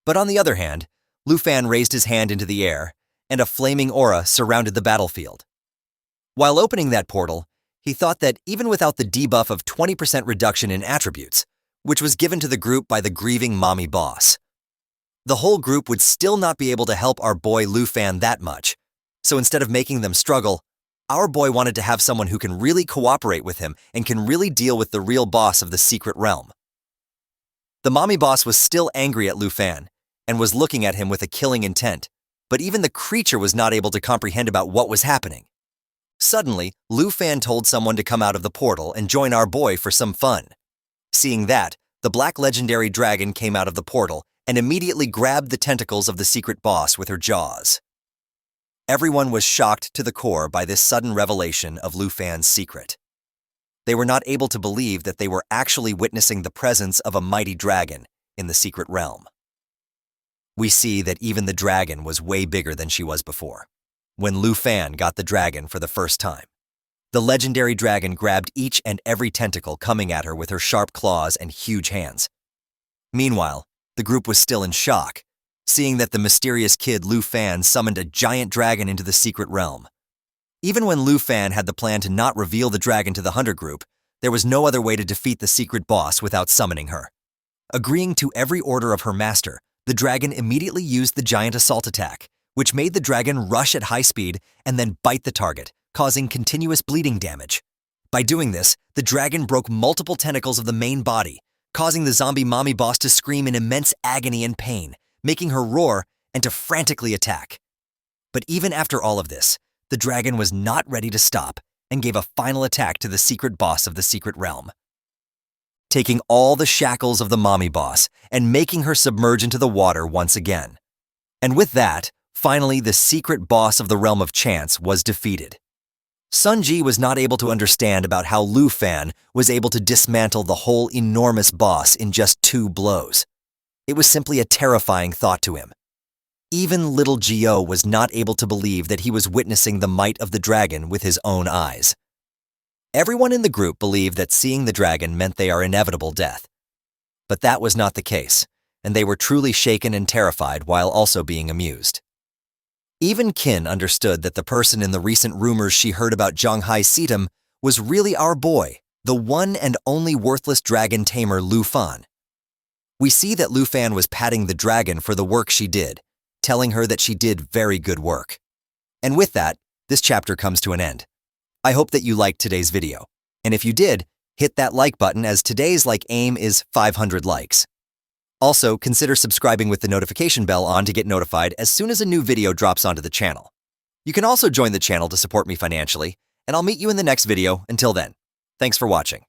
But on the other hand, Lu Fan raised his hand into the air, and a flaming aura surrounded the battlefield. While opening that portal, he thought that even without the debuff of 20% reduction in attributes, which was given to the group by the grieving mommy boss, the whole group would still not be able to help our boy Lu Fan that much. So instead of making them struggle, our boy wanted to have someone who can really cooperate with him and can really deal with the real boss of the secret realm. The mommy boss was still angry at Lu Fan and was looking at him with a killing intent, but even the creature was not able to comprehend about what was happening. Suddenly, Lu Fan told someone to come out of the portal and join our boy for some fun. Seeing that, the black legendary dragon came out of the portal and immediately grabbed the tentacles of the secret boss with her jaws. Everyone was shocked to the core by this sudden revelation of Lu Fan's secret. They were not able to believe that they were actually witnessing the presence of a mighty dragon in the secret realm. We see that even the dragon was way bigger than she was before. When Lu Fan got the dragon for the first time, the legendary dragon grabbed each and every tentacle coming at her with her sharp claws and huge hands. Meanwhile, the group was still in shock, seeing that the mysterious kid Lu Fan summoned a giant dragon into the secret realm. Even when Lu Fan had the plan to not reveal the dragon to the hunter group, there was no other way to defeat the secret boss without summoning her. Agreeing to every order of her master, the dragon immediately used the giant assault attack, which made the dragon rush at high speed and then bite the target, causing continuous bleeding damage. By doing this, the dragon broke multiple tentacles of the main body, causing the zombie mommy boss to scream in immense agony and pain, making her roar and to frantically attack. But even after all of this, the dragon was not ready to stop and gave a final attack to the secret boss of the secret realm, taking all the shackles of the mommy boss and making her submerge into the water once again. And with that, finally the secret boss of the realm of chance was defeated. Sun Ji was not able to understand about how Lu Fan was able to dismantle the whole enormous boss in just 2 blows. It was simply a terrifying thought to him. Even little Gio was not able to believe that he was witnessing the might of the dragon with his own eyes. Everyone in the group believed that seeing the dragon meant they are inevitable death. But that was not the case, and they were truly shaken and terrified while also being amused. Even Qin understood that the person in the recent rumors she heard about Zhonghai Sitam was really our boy, the one and only worthless dragon tamer Lu Fan. We see that Lu Fan was patting the dragon for the work she did, telling her that she did very good work. And with that, this chapter comes to an end. I hope that you liked today's video, and if you did, hit that like button as today's like aim is 500 likes. Also, consider subscribing with the notification bell on to get notified as soon as a new video drops onto the channel. You can also join the channel to support me financially, and I'll meet you in the next video. Until then, thanks for watching.